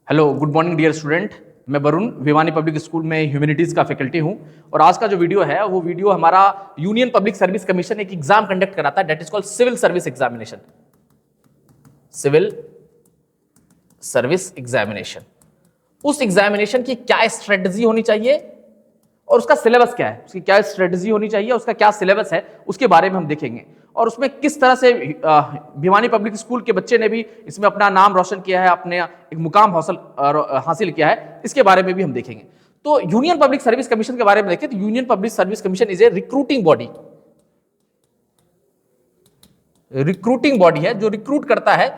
Hello, good morning dear student. मैं Varun Bhiwani public school में humanities का फैकल्टी हूं और आज का जो वीडियो है वो वीडियो हमारा यूनियन पब्लिक सर्विस कमीशन एक एग्जाम कंडक्ट कराता है, that is called civil service examination. Civil service examination, उस एग्जामिनेशन की क्या स्ट्रेटजी होनी चाहिए और उसका सिलेबस क्या है, उसकी क्या स्ट्रेटजी होनी चाहिए, उसका क्या सिलेबस है, उसके बारे में हम देखेंगे। और उसमें किस तरह से भिवानी पब्लिक स्कूल के बच्चे ने भी इसमें अपना नाम रोशन किया है, अपने एक मुकाम हासिल किया है, इसके बारे में भी हम देखेंगे। तो यूनियन पब्लिक सर्विस कमीशन के बारे में देखें तो union public service commission is a recruiting body. Recruiting body है जो रिक्रूट करता है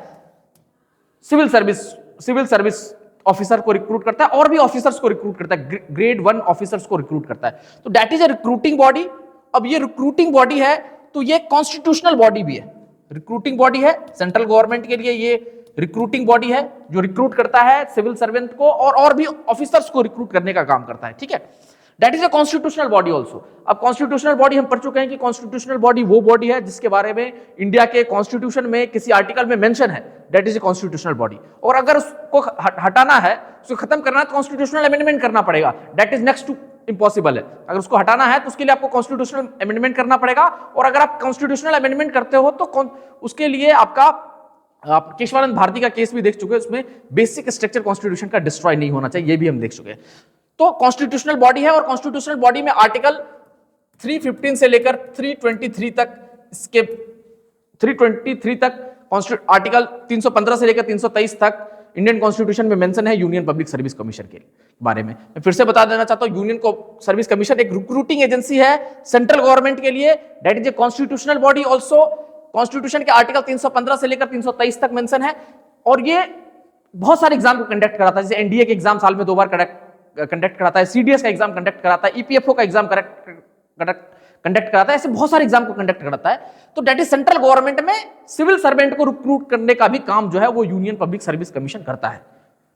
सिविल सर्विस ऑफिसर को रिक्रूट करता है और भी ऑफिसर्स को रिक्रूट करता है, ग्रेड 1 ऑफिसर्स को रिक्रूट करता है। तो that is a recruiting body. अब ये रिक्रूटिंग बॉडी है तो ये कॉन्स्टिट्यूशनल बॉडी भी है। रिक्रूटिंग बॉडी है, सेंट्रल गवर्नमेंट के लिए ये रिक्रूटिंग बॉडी है जो रिक्रूट करता है सिविल सर्वेंट को और भी ऑफिसर्स को रिक्रूट करने का काम करता है। ठीक है, that is a constitutional body also. अब कॉन्स्टिट्यूशनल बॉडी हम पढ़ चुके हैं कि कॉन्स्टिट्यूशनल बॉडी वो बॉडी है जिसके बारे में इंडिया के कॉन्स्टिट्यूशन में किसी आर्टिकल में मेंशन है, that is a constitutional body. और अगर उसको हटाना है, उसको खत्म करना है तो कॉन्स्टिट्यूशनल अमेंडमेंट करना पड़ेगा, that is next to impossible है। अगर उसको हटाना है तो उसके लिए आपको कॉन्स्टिट्यूशनल अमेंडमेंट करना पड़ेगा और अगर आप कॉन्स्टिट्यूशनल अमेंडमेंट करते हो तो उसके लिए आपका आप केशवानंद भारती का केस भी देख चुके हैं, उसमें बेसिक स्ट्रक्चर कॉन्स्टिट्यूशन का डिस्ट्रॉय नहीं होना चाहिए, ये भी हम देख चुके हैं। तो कॉन्स्टिट्यूशनल बॉडी है और कॉन्स्टिट्यूशनल बॉडी में आर्टिकल 315 से लेकर 323 तक, इसके 323 तक आर्टिकल 315 से लेकर 323 तक इंडियन कॉन्स्टिट्यूशन में मेंशन है यूनियन पब्लिक सर्विस कमीशन के बारे में। मैं फिर से बता देना चाहता हूं, यूनियन सर्विस कमीशन एक रिक्रूटिंग एजेंसी है सेंट्रल गवर्नमेंट के लिए, that is a constitutional body also. Constitution के आर्टिकल 315 से लेकर 323 तक मेंशन है और ये बहुत सारे एग्जाम को कंडक्ट कराता है, जैसे एनडीए के एग्जाम साल में 2 बार कंडक्ट कराता है, सीडीएस का एग्जाम कंडक्ट कराता है, ईपीएफओ का एग्जाम कंडक्ट कराता है, ऐसे बहुत सारे एग्जाम को कंडक्ट कराता है। तो दैट इज सेंट्रल गवर्नमेंट में सिविल सर्वेंट को रिक्रूट करने का भी काम जो है वो यूनियन पब्लिक सर्विस कमीशन करता है।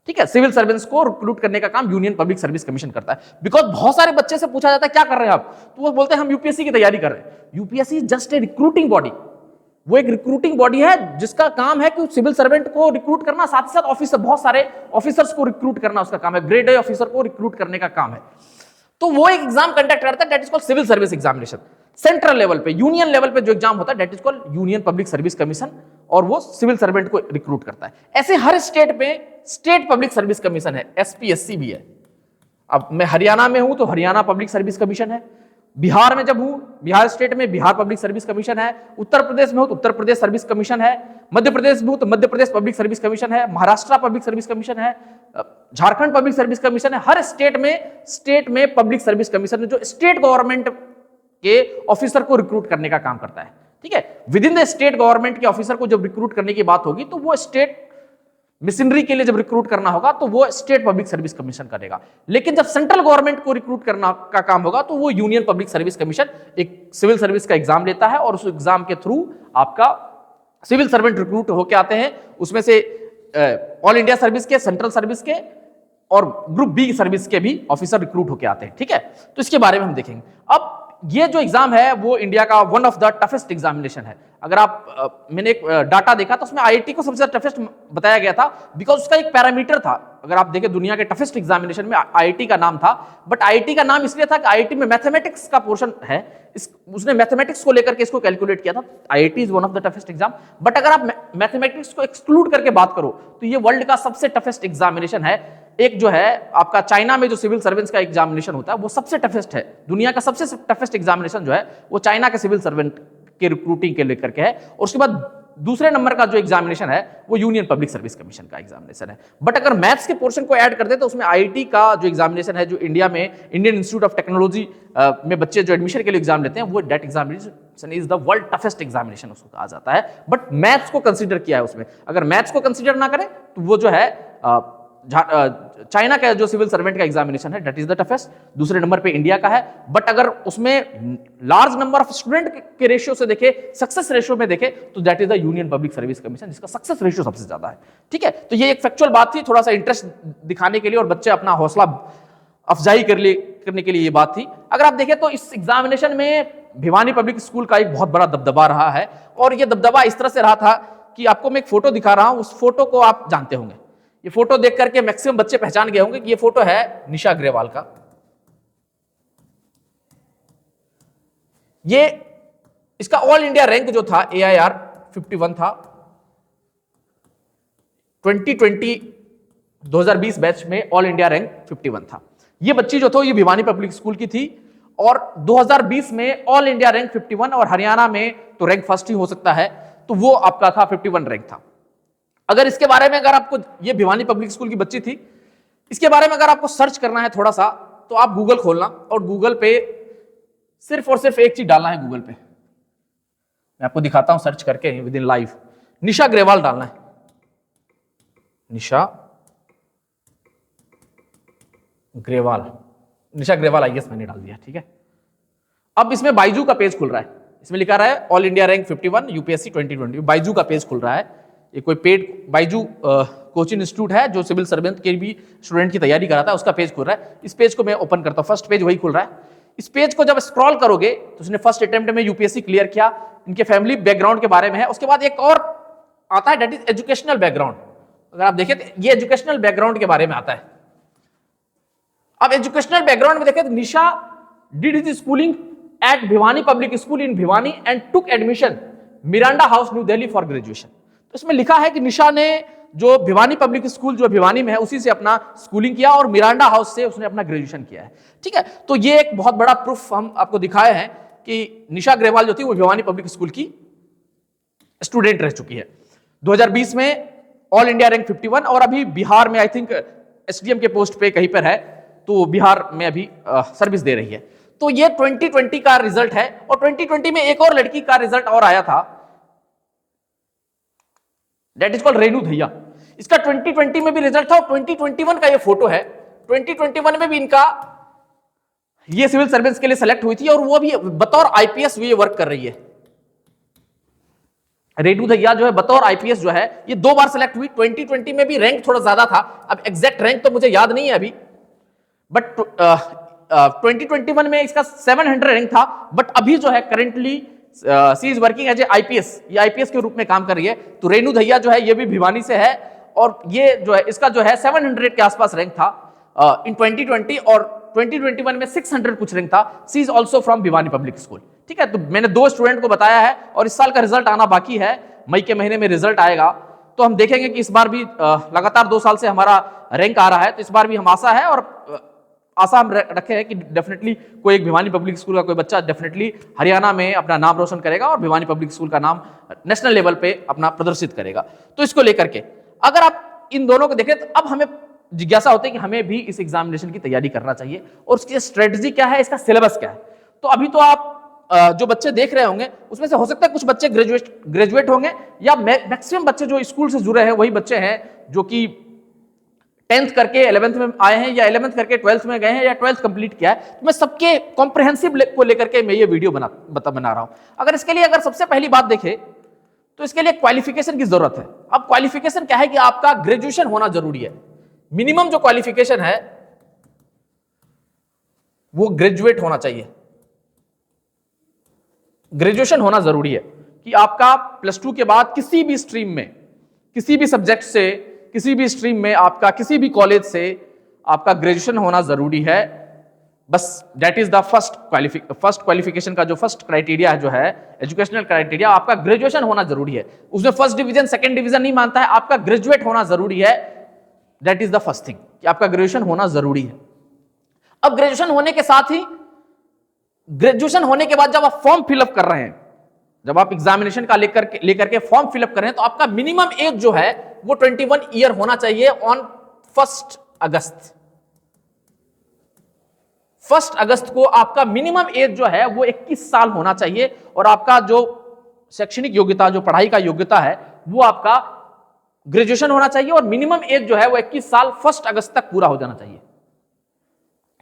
ठीक है, सिविल सर्वेंट्स को रिक्रूट करने का काम यूनियन पब्लिक सर्विस कमीशन करता है। बिकॉज बहुत सारे बच्चे से पूछा जाता है क्या कर रहे हैं आप, तो वो बोलते हैं हम यूपीएससी की तैयारी कर रहे हैं। UPSC is just a recruiting body, वो एक रिक्रूटिंग बॉडी है जिसका काम है कि सिविल सर्वेंट को रिक्रूट करना, साथ ही साथ ऑफिसर, बहुत सारे ऑफिसर्स को रिक्रूट करना उसका काम है, ग्रेड ए ऑफिसर को रिक्रूट करने का काम है। तो वो एक एग्जाम कंडक्ट करता है, that is called civil service examination. Central level पे, यूनियन लेवल पे जो एग्जाम होता है that is called union public service commission और वो सिविल सर्वेंट को रिक्रूट करता है। ऐसे हर स्टेट में स्टेट पब्लिक सर्विस कमीशन है, एसपीएससी भी है। अब मैं हरियाणा में हूं तो हरियाणा पब्लिक सर्विस कमीशन है, बिहार में जब हूं बिहार स्टेट में बिहार पब्लिक सर्विस कमीशन है, उत्तर प्रदेश में हूं तो उत्तर प्रदेश सर्विस कमीशन है, मध्य प्रदेश में हूं तो Madhya Pradesh public service commission है, महाराष्ट्र पब्लिक सर्विस कमीशन है, झारखंड पब्लिक सर्विस कमीशन है। हर स्टेट में पब्लिक सर्विस कमीशन है जो स्टेट गवर्नमेंट के ऑफिसर को रिक्रूट करने का काम करता है। ठीक है, with in the state government के ऑफिसर को जब रिक्रूट करने की बात होगी तो वो स्टेट मिशनरी के लिए जब रिक्रूट करना होगा तो वो स्टेट पब्लिक सर्विस कमीशन करेगा। लेकिन जब सेंट्रल गवर्नमेंट को रिक्रूट करना का काम होगा तो वो यूनियन पब्लिक सर्विस कमीशन एक सिविल सर्विस का एग्जाम लेता है और उस एग्जाम के थ्रू आपका सिविल सर्वेंट रिक्रूट होकर आते हैं। उसमें से ऑल इंडिया सर्विस के, सेंट्रल सर्विस के और ग्रुप बी सर्विस के भी ऑफिसर रिक्रूट होकर आते हैं। ठीक है, तो इसके बारे में हम देखेंगे। अब ये जो एग्जाम है वो इंडिया का one of the toughest examination है। अगर आप मैंने एक डाटा देखा तो उसमें आईआईटी को सबसे ज्यादा टफेस्ट बताया गया था, बिकॉज उसका एक पैरामीटर था। अगर आप देखें दुनिया के टफेस्ट एग्जामिनेशन में आईआईटी का नाम था, बट आईआईटी का नाम इसलिए था कि आईआईटी में मैथमेटिक्स का पोर्शन है, उसने मैथमेटिक्स को लेकर के इसको कैलकुलेट किया था। IIT is one of the toughest exam, but अगर आप मैथमेटिक्स को एक्सक्लूड करके बात करो तो ये वर्ल्ड का सबसे टफेस्ट एग्जामिनेशन है। एक जो है आपका चाइना में जो सिविल सर्वेंट्स का एग्जामिनेशन होता है वो सबसे टफेस्ट है, दुनिया का सबसे टफेस्ट एग्जामिनेशन जो है वो चाइना के सिविल सर्वेंट के रिक्रूटिंग के लेकर के है। और उसके बाद दूसरे नंबर का जो एग्जामिनेशन है वो यूनियन पब्लिक सर्विस कमीशन का एग्जामिनेशन है। बट अगर मैथ्स के पोर्शन को ऐड कर दे तो उसमें आईआईटी का जो एग्जामिनेशन है, जो इंडिया में इंडियन इंस्टीट्यूट ऑफ टेक्नोलॉजी में बच्चे जो एडमिशन के लिए एग्जाम लेते हैं, वो that examination is the world toughest examination उसको कहा जाता है। बट मैथ्स को कंसिडर किया है उसमें, अगर मैथ्स को कंसिडर ना करें तो वो जो है चाइना का जो सिविल सर्वेंट का एग्जामिनेशन है दैट इज द टफेस्ट, दूसरे नंबर पे इंडिया का है। बट अगर उसमें लार्ज नंबर ऑफ स्टूडेंट के रेशियो से देखे, सक्सेस रेशियो में देखे तो that is the union public service commission, जिसका सक्सेस रेशियो सबसे ज्यादा है। ठीक है, तो ये एक फैक्चुअल बात थी, थोड़ा सा इंटरेस्ट दिखाने के लिए और बच्चे अपना हौसला अफजाई करने के लिए ये बात थी। अगर आप देखें तो इस एग्जामिनेशन में भिवानी पब्लिक स्कूल का एक बहुत बड़ा दबदबा रहा है और ये दबदबा इस तरह से रहा था कि आपको मैं एक फोटो दिखा रहा हूं, उस फोटो को आप जानते होंगे। ये फोटो देख करके मैक्सिमम बच्चे पहचान गए होंगे कि ये फोटो है निशा अग्रवाल का। ये इसका ऑल इंडिया रैंक जो था AIR 51 था। 2020 बैच में ऑल इंडिया रैंक 51 था। ये बच्ची जो थी ये भिवानी पब्लिक स्कूल की थी और 2020 में ऑल इंडिया रैंक 51 और हरियाणा में तो रैंक फर्स्ट ही हो सकता है, तो वो आपका था 51 रैंक था। अगर इसके बारे में अगर आपको, ये भिवानी पब्लिक स्कूल की बच्ची थी, इसके बारे में अगर आपको सर्च करना है थोड़ा सा तो आप गूगल खोलना और गूगल पे सिर्फ और सिर्फ एक चीज डालना है। गूगल पे मैं आपको दिखाता हूं सर्च करके विद इन लाइव, निशा अग्रवाल डालना है। निशा अग्रवाल, निशा अग्रवाल IAS मैंने डाल दिया, ठीक है। अब इसमें बाइजू का पेज खुल रहा है, इसमें लिखा रहा है all India rank 51 UPSC 2020। Byju का पेज खुल रहा है, ये कोई पेड बाइजू कोचिंग इंस्टीट्यूट है जो सिविल सर्वेंट के भी स्टूडेंट की तैयारी कराता है, उसका पेज खुल रहा है। इस पेज को मैं ओपन करता हूं, फर्स्ट पेज वही खुल रहा है। इस पेज को जब स्क्रॉल करोगे तो उसने फर्स्ट अटेम्प्ट में UPSC क्लियर किया, इनके फैमिली बैकग्राउंड के बारे में है। उसके बाद एक और आता है, दैट इज एजुकेशनल बैकग्राउंड। अगर आप देखें तो ये एजुकेशनल बैकग्राउंड के बारे में आता है। अब एजुकेशनल बैकग्राउंड में देखें तो Nisha did his schooling at Bhiwani public school in Bhiwani and took admission Miranda house new Delhi for graduation. तो इसमें लिखा है कि निशा ने जो भिवानी पब्लिक स्कूल जो भिवानी में है उसी से अपना स्कूलिंग किया और मिरांडा हाउस से उसने अपना ग्रेजुएशन किया है, ठीक है। तो ये एक बहुत बड़ा प्रूफ हम आपको दिखाए हैं कि निशा अग्रवाल जो थी वो भिवानी पब्लिक स्कूल की स्टूडेंट रह चुकी है। 2020 में ऑल इंडिया रैंक 51 और अभी बिहार में आई थिंक SDM के पोस्ट पे कहीं पर है, तो बिहार में अभी सर्विस दे रही है। तो ये 2020 का रिजल्ट है और 2020 में एक और लड़की का रिजल्ट और आया था, दैट इज कॉल्ड रेणु धैया। इसका 2020 में भी रिजल्ट था और 2021 का ये फोटो है। 2021 में भी इनका ये सिविल सर्विस के लिए सेलेक्ट हुई थी और वो भी बतौर IPS ये वर्क कर रही है। रेणु धैया जो है बतौर IPS जो है ये 2 बार सेलेक्ट हुई। 2020 में भी रैंक थोड़ा ज्यादा था, अब एग्जैक्ट रैंक तो मुझे याद नहीं है अभी, बट 2021 में इसका 700 रैंक था। बट अभी जो है currently she is working as a IPS, ये IPS के रूप में काम कर रही है। तो रेणु धैया जो है ये भी भिवानी से है और ये जो है इसका जो है 700 के आसपास रैंक था इन 2020 और 2021 में 600 कुछ रैंक था। She is also from Bhiwani public school, ठीक है। तो मैंने 2 स्टूडेंट को बताया है और इस साल का रिजल्ट आना बाकी है, मई के महीने में रिजल्ट आएगा। तो हम देखेंगे कि इस बार भी लगातार 2 साल से हमारा रैंक आ रहा है, तो इस बार भी हम आशा है और आशा हम रखे हैं कि डेफिनेटली कोई एक भिवानी पब्लिक स्कूल का कोई बच्चा डेफिनेटली हरियाणा में अपना नाम रोशन करेगा और भिवानी पब्लिक स्कूल का नाम नेशनल लेवल पे अपना प्रदर्शित करेगा। तो इसको लेकर के अगर आप इन दोनों को देखें तो अब हमें जिज्ञासा होती है कि हमें भी इस एग्जामिनेशन की तैयारी करना चाहिए और उसकी स्ट्रेटजी क्या है, इसका सिलेबस क्या है। तो अभी तो आप जो बच्चे देख रहे होंगे उसमें से हो सकता है कुछ बच्चे ग्रेजुएट होंगे या मैक्सिमम बच्चे जो स्कूल से जुड़े हैं वही बच्चे हैं जो कि 10th करके 11th में आए हैं या 11th करके 12th में गए हैं या 12th कंप्लीट किया है। तो मैं सबके कॉम्प्रिहेंसिव को लेकर के मैं ये वीडियो बना रहा हूं। अगर इसके लिए अगर सबसे पहली बात देखें तो इसके लिए क्वालिफिकेशन की जरूरत है। अब क्वालिफिकेशन क्या है कि आपका ग्रेजुएशन होना जरूरी है। मिनिमम जो क्वालिफिकेशन है वो ग्रेजुएट होना चाहिए, ग्रेजुएशन होना जरूरी है कि आपका +2 के बाद किसी भी स्ट्रीम में, किसी भी सब्जेक्ट से, किसी भी स्ट्रीम में, आपका किसी भी कॉलेज से आपका ग्रेजुएशन होना जरूरी है। बस that is the first qualification का जो फर्स्ट क्राइटेरिया है, जो है एजुकेशनल क्राइटेरिया, आपका ग्रेजुएशन होना जरूरी है। उसमें फर्स्ट डिवीजन सेकंड डिवीजन नहीं मानता है, आपका ग्रेजुएट होना जरूरी है। That is the first thing कि आपका ग्रेजुएशन होना जरूरी है। अब ग्रेजुएशन होने के साथ ही, ग्रेजुएशन होने के बाद जब आप फॉर्म फिलअप कर रहे हैं, जब आप एग्जामिनेशन का लेकर के फॉर्म फिलअप कर रहे हैं, तो आपका मिनिमम एज जो है वो 21 ईयर होना चाहिए ऑन 1 अगस्त। 1 अगस्त को आपका मिनिमम एज जो है वो 21 साल होना चाहिए और आपका जो शैक्षणिक योग्यता, जो पढ़ाई का योग्यता है, वो आपका ग्रेजुएशन होना चाहिए और मिनिमम एज जो है वो 21 साल 1 अगस्त तक पूरा हो जाना चाहिए,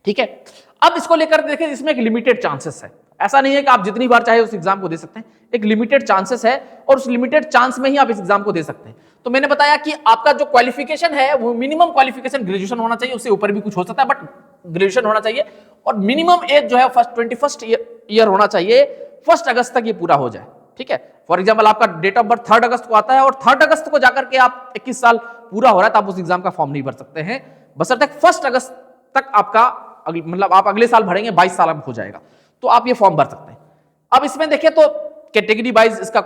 ठीक है। अब इसको लेकर देखें, इसमें एक लिमिटेड चांसेस है। ऐसा नहीं है कि आप जितनी बार चाहे उस एग्जाम को दे सकते हैं, एक लिमिटेड चांसेस है और उस लिमिटेड चांस में ही आप इस एग्जाम को दे सकते हैं। तो मैंने बताया कि आपका जो क्वालिफिकेशन है वो मिनिमम क्वालिफिकेशन ग्रेजुएशन होना चाहिए, उससे ऊपर भी कुछ हो सकता है बट ग्रेजुएशन होना चाहिए और मिनिमम एज जो है 21st ईयर होना चाहिए, 1 अगस्त तक ये पूरा हो जाए। ठीक है। फॉर एग्जाम्पल आपका डेट ऑफ बर्थ 3 अगस्त को आता है और 3 अगस्त को जाकर के आप 21 साल पूरा हो रहा है तो आप उस एग्जाम का फॉर्म नहीं भर सकते हैं, बशर्ते 1 अगस्त तक आपका मतलब आप अगले साल भरेंगे 22 साल हो जाएगा तो आप ये फॉर्म भर सकते हैं। अब इसमें देखिए तो कैटेगरी वाइज इसका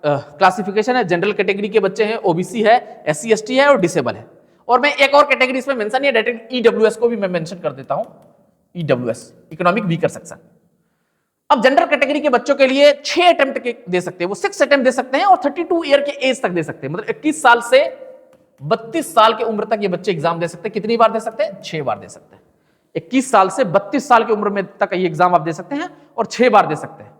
क्लासिफिकेशन है, जनरल कैटेगरी के बच्चे हैं, ओबीसी है, एससी एसटी है और डिसेबल है। और मैं एक और कैटेगरी इसमें मेंशन नहीं है, डेट ईडब्ल्यूएस को भी मैं मेंशन कर देता हूं, ईडब्ल्यूएस इकोनॉमिक वीकर सेक्शन। अब जनरल कैटेगरी के बच्चों के लिए 6 अटेम्प्ट दे सकते हैं, वो 6 अटेम्प्ट दे सकते हैं और 32 ईयर के एज तक दे सकते हैं, मतलब 21 साल से 32 साल की उम्र तक ये बच्चे एग्जाम दे सकते हैं। कितनी बार दे सकते हैं? 6 बार दे सकते हैं। 21 साल से 32 साल की उम्र में तक ये एग्जाम आप दे सकते हैं और 6 बार दे सकते हैं।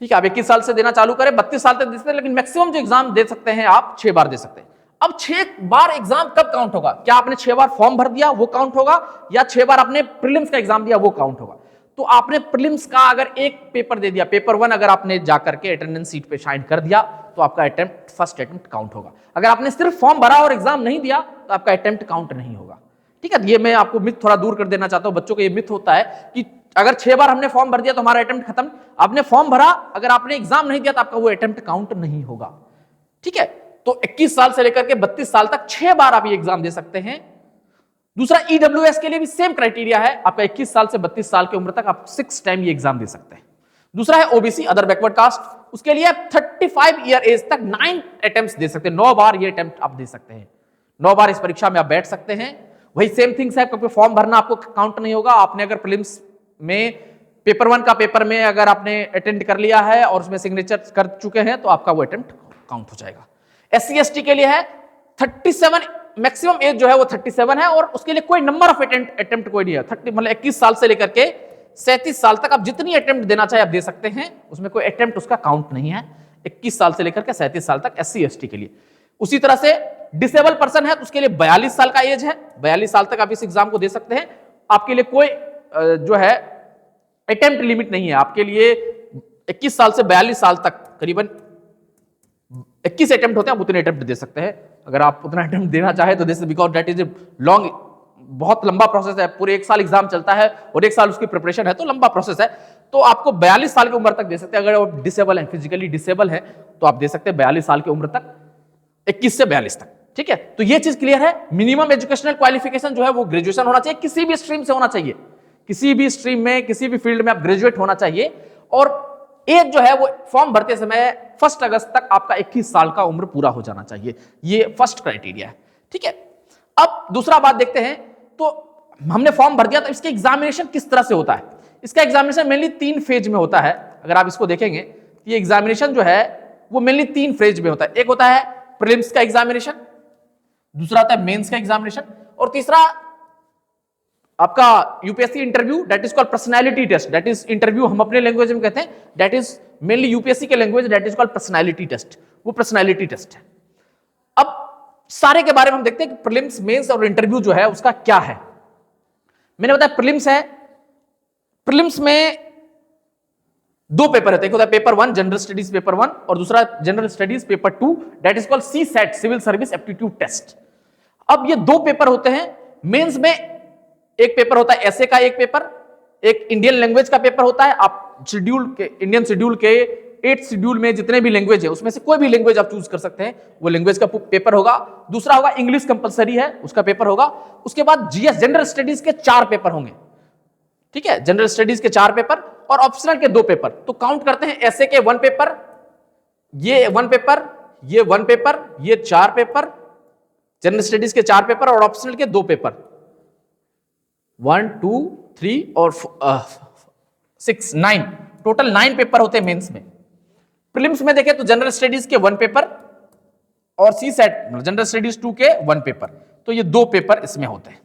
ठीक है, आप 21 साल से देना चालू करें, 32 साल तक दे सकते हैं, लेकिन मैक्सिमम जो एग्जाम दे सकते हैं आप 6 बार दे सकते हैं। अब 6 बार एग्जाम कब काउंट होगा? क्या आपने 6 बार फॉर्म भर दिया वो काउंट होगा, या 6 बार आपने प्रीलिम्स का एग्जाम दिया वो काउंट होगा? तो आपने प्रीलिम्स का अगर एक पेपर दे दिया, पेपर 1 अगर आपने जाकर के अटेंडेंस शीट पे साइन कर दिया तो आपका अटेम्प्ट फर्स्ट अटेम्प्ट काउंट होगा। अगर आपने सिर्फ फॉर्म भरा और एग्जाम नहीं दिया तो आपका अटेम्प्ट काउंट नहीं होगा। ठीक है, ये मैं आपको मिथ थोड़ा दूर कर देना चाहता हूं। बच्चों को ये मिथ होता है कि अगर 6 बार हमने फॉर्म भर दिया तो हमारा अटेम्प्ट खत्म। आपने फॉर्म भरा, अगर आपने एग्जाम नहीं दिया तो आपका वो अटेम्प्ट काउंट नहीं होगा। ठीक है, तो 21 साल से लेकर के 32 साल तक 6 बार आप ये एग्जाम दे सकते हैं। दूसरा, ईडब्ल्यूएस के लिए भी सेम क्राइटेरिया है, आपका 21 साल से 32 साल की उम्र तक आप 6 टाइम ये एग्जाम दे सकते हैं। दूसरा है ओबीसी अदर बैकवर्ड कास्ट, उसके लिए 35 ईयर एज तक 9 अटेम्प्ट्स दे सकते हैं, 9 बार ये अटेम्प्ट आप दे सकते हैं, 9 बार इस परीक्षा में आप बैठ सकते हैं। वही सेम थिंग्स है, क्योंकि फॉर्म भरना आपको काउंट नहीं होगा। आपने अगर प्रीलिम्स में पेपर 1 का पेपर में अगर आपने अटेंड कर लिया है और उसमें सिग्नेचर कर चुके हैं तो आपका वो अटेम्प्ट काउंट हो जाएगा। एससी एसटी के लिए है 37, मैक्सिमम एज जो है वो 37 है और उसके लिए कोई नंबर ऑफ अटेम्प्ट कोई नहीं है। 30 मतलब 21 साल से लेकर के 37 साल तक आप जितनी अटेम्प्ट देना चाहे आप दे सकते हैं, उसमें कोई अटेम्प्ट उसका काउंट नहीं है। 21 साल से लेकर के 37 साल तक एससी एसटी के लिए। उसी तरह से डिसेबल पर्सन है तो उसके लिए 42 साल का एज है, 42 साल तक आप इस एग्जाम को दे सकते हैं। आपके लिए कोई जो है अटेम्प्ट लिमिट नहीं है। आपके लिए 21 साल से 42 साल तक करीबन 21 अटेम्प्ट होते हैं, आप उतने अटेम्प्ट दे सकते हैं। अगर आप उतना अटेम्प्ट देना चाहे तो this because that is a long, बहुत लंबा प्रोसेस है, पूरे 1 साल एग्जाम चलता है और 1 साल उसकी प्रिपरेशन है, तो लंबा प्रोसेस है। तो आपको 42 साल की उम्र तक दे सकते हैं। अगर आप डिसेबल हैं, फिजिकली डिसेबल है तो आप दे सकते हैं 42 साल की उम्र तक, 21 से 42 तक। ठीक है, तो ये चीज क्लियर है। मिनिमम एजुकेशनल क्वालिफिकेशन जो है वो ग्रेजुएशन होना चाहिए, किसी भी स्ट्रीम से होना चाहिए, किसी भी स्ट्रीम में किसी भी फील्ड में आप ग्रेजुएट होना चाहिए। और एज जो है वो फॉर्म भरते समय 1 अगस्त तक आपका 21 साल का उम्र पूरा हो जाना चाहिए, ये फर्स्ट क्राइटेरिया है। ठीक है, अब दूसरा बात देखते हैं। तो हमने फॉर्म भर दिया तो इसके एग्जामिनेशन किस तरह से होता है? इसका एग्जामिनेशन मेनली 3 फेज में होता है। अगर आप इसको देखेंगे तो ये एग्जामिनेशन जो है वो मेनली 3 फेज में होता है। एक होता है प्रीलिम्स का एग्जामिनेशन, दूसरा होता है मेंस का एग्जामिनेशन और तीसरा आपका UPSC interview, that is called personality test. That is interview हम अपने लैंग्वेज में कहते हैं, दैट इज मेनली यूपीएससी के language, that is called personality test. वो पर्सनालिटी टेस्ट है। अब सारे के बारे में हम देखते हैं कि प्रीलिम्स, मेंस और इंटरव्यू जो है उसका क्या है। मैंने बताया प्रीलिम्स है, प्रीलिम्स में 2 पेपर होते हैं, एक होता है पेपर 1 जनरल स्टडीज पेपर 1 और दूसरा general studies paper 2, that is called CSAT civil service aptitude test. अब ये 2 पेपर होते हैं। मेंस में एक पेपर होता है ऐसे का एक पेपर, एक इंडियन लैंग्वेज का पेपर होता है। आप शेड्यूल के, इंडियन शेड्यूल के 8 शेड्यूल में जितने भी लैंग्वेज है उसमें से कोई भी लैंग्वेज आप चूज कर सकते हैं, वो लैंग्वेज का पेपर होगा। दूसरा होगा इंग्लिश कंपलसरी है, उसका पेपर होगा। उसके बाद जीएस जनरल स्टडीज के 4 पेपर होंगे। ठीक है, जनरल स्टडीज के 4 पेपर और ऑप्शनल के 2 पेपर। तो काउंट करते हैं, ऐसे के 1 पेपर, ये 1 पेपर, ये 1 पेपर, ये 4 पेपर, जनरल स्टडीज के 4 पेपर और ऑप्शनल के 2 पेपर। 1 2 3 और 6 9, टोटल 9 पेपर होते हैं मेंस में। प्रीलिम्स में देखें तो जनरल स्टडीज के 1 पेपर और सीसैट जनरल स्टडीज 2 के 1 पेपर, तो ये 2 पेपर इसमें होते हैं।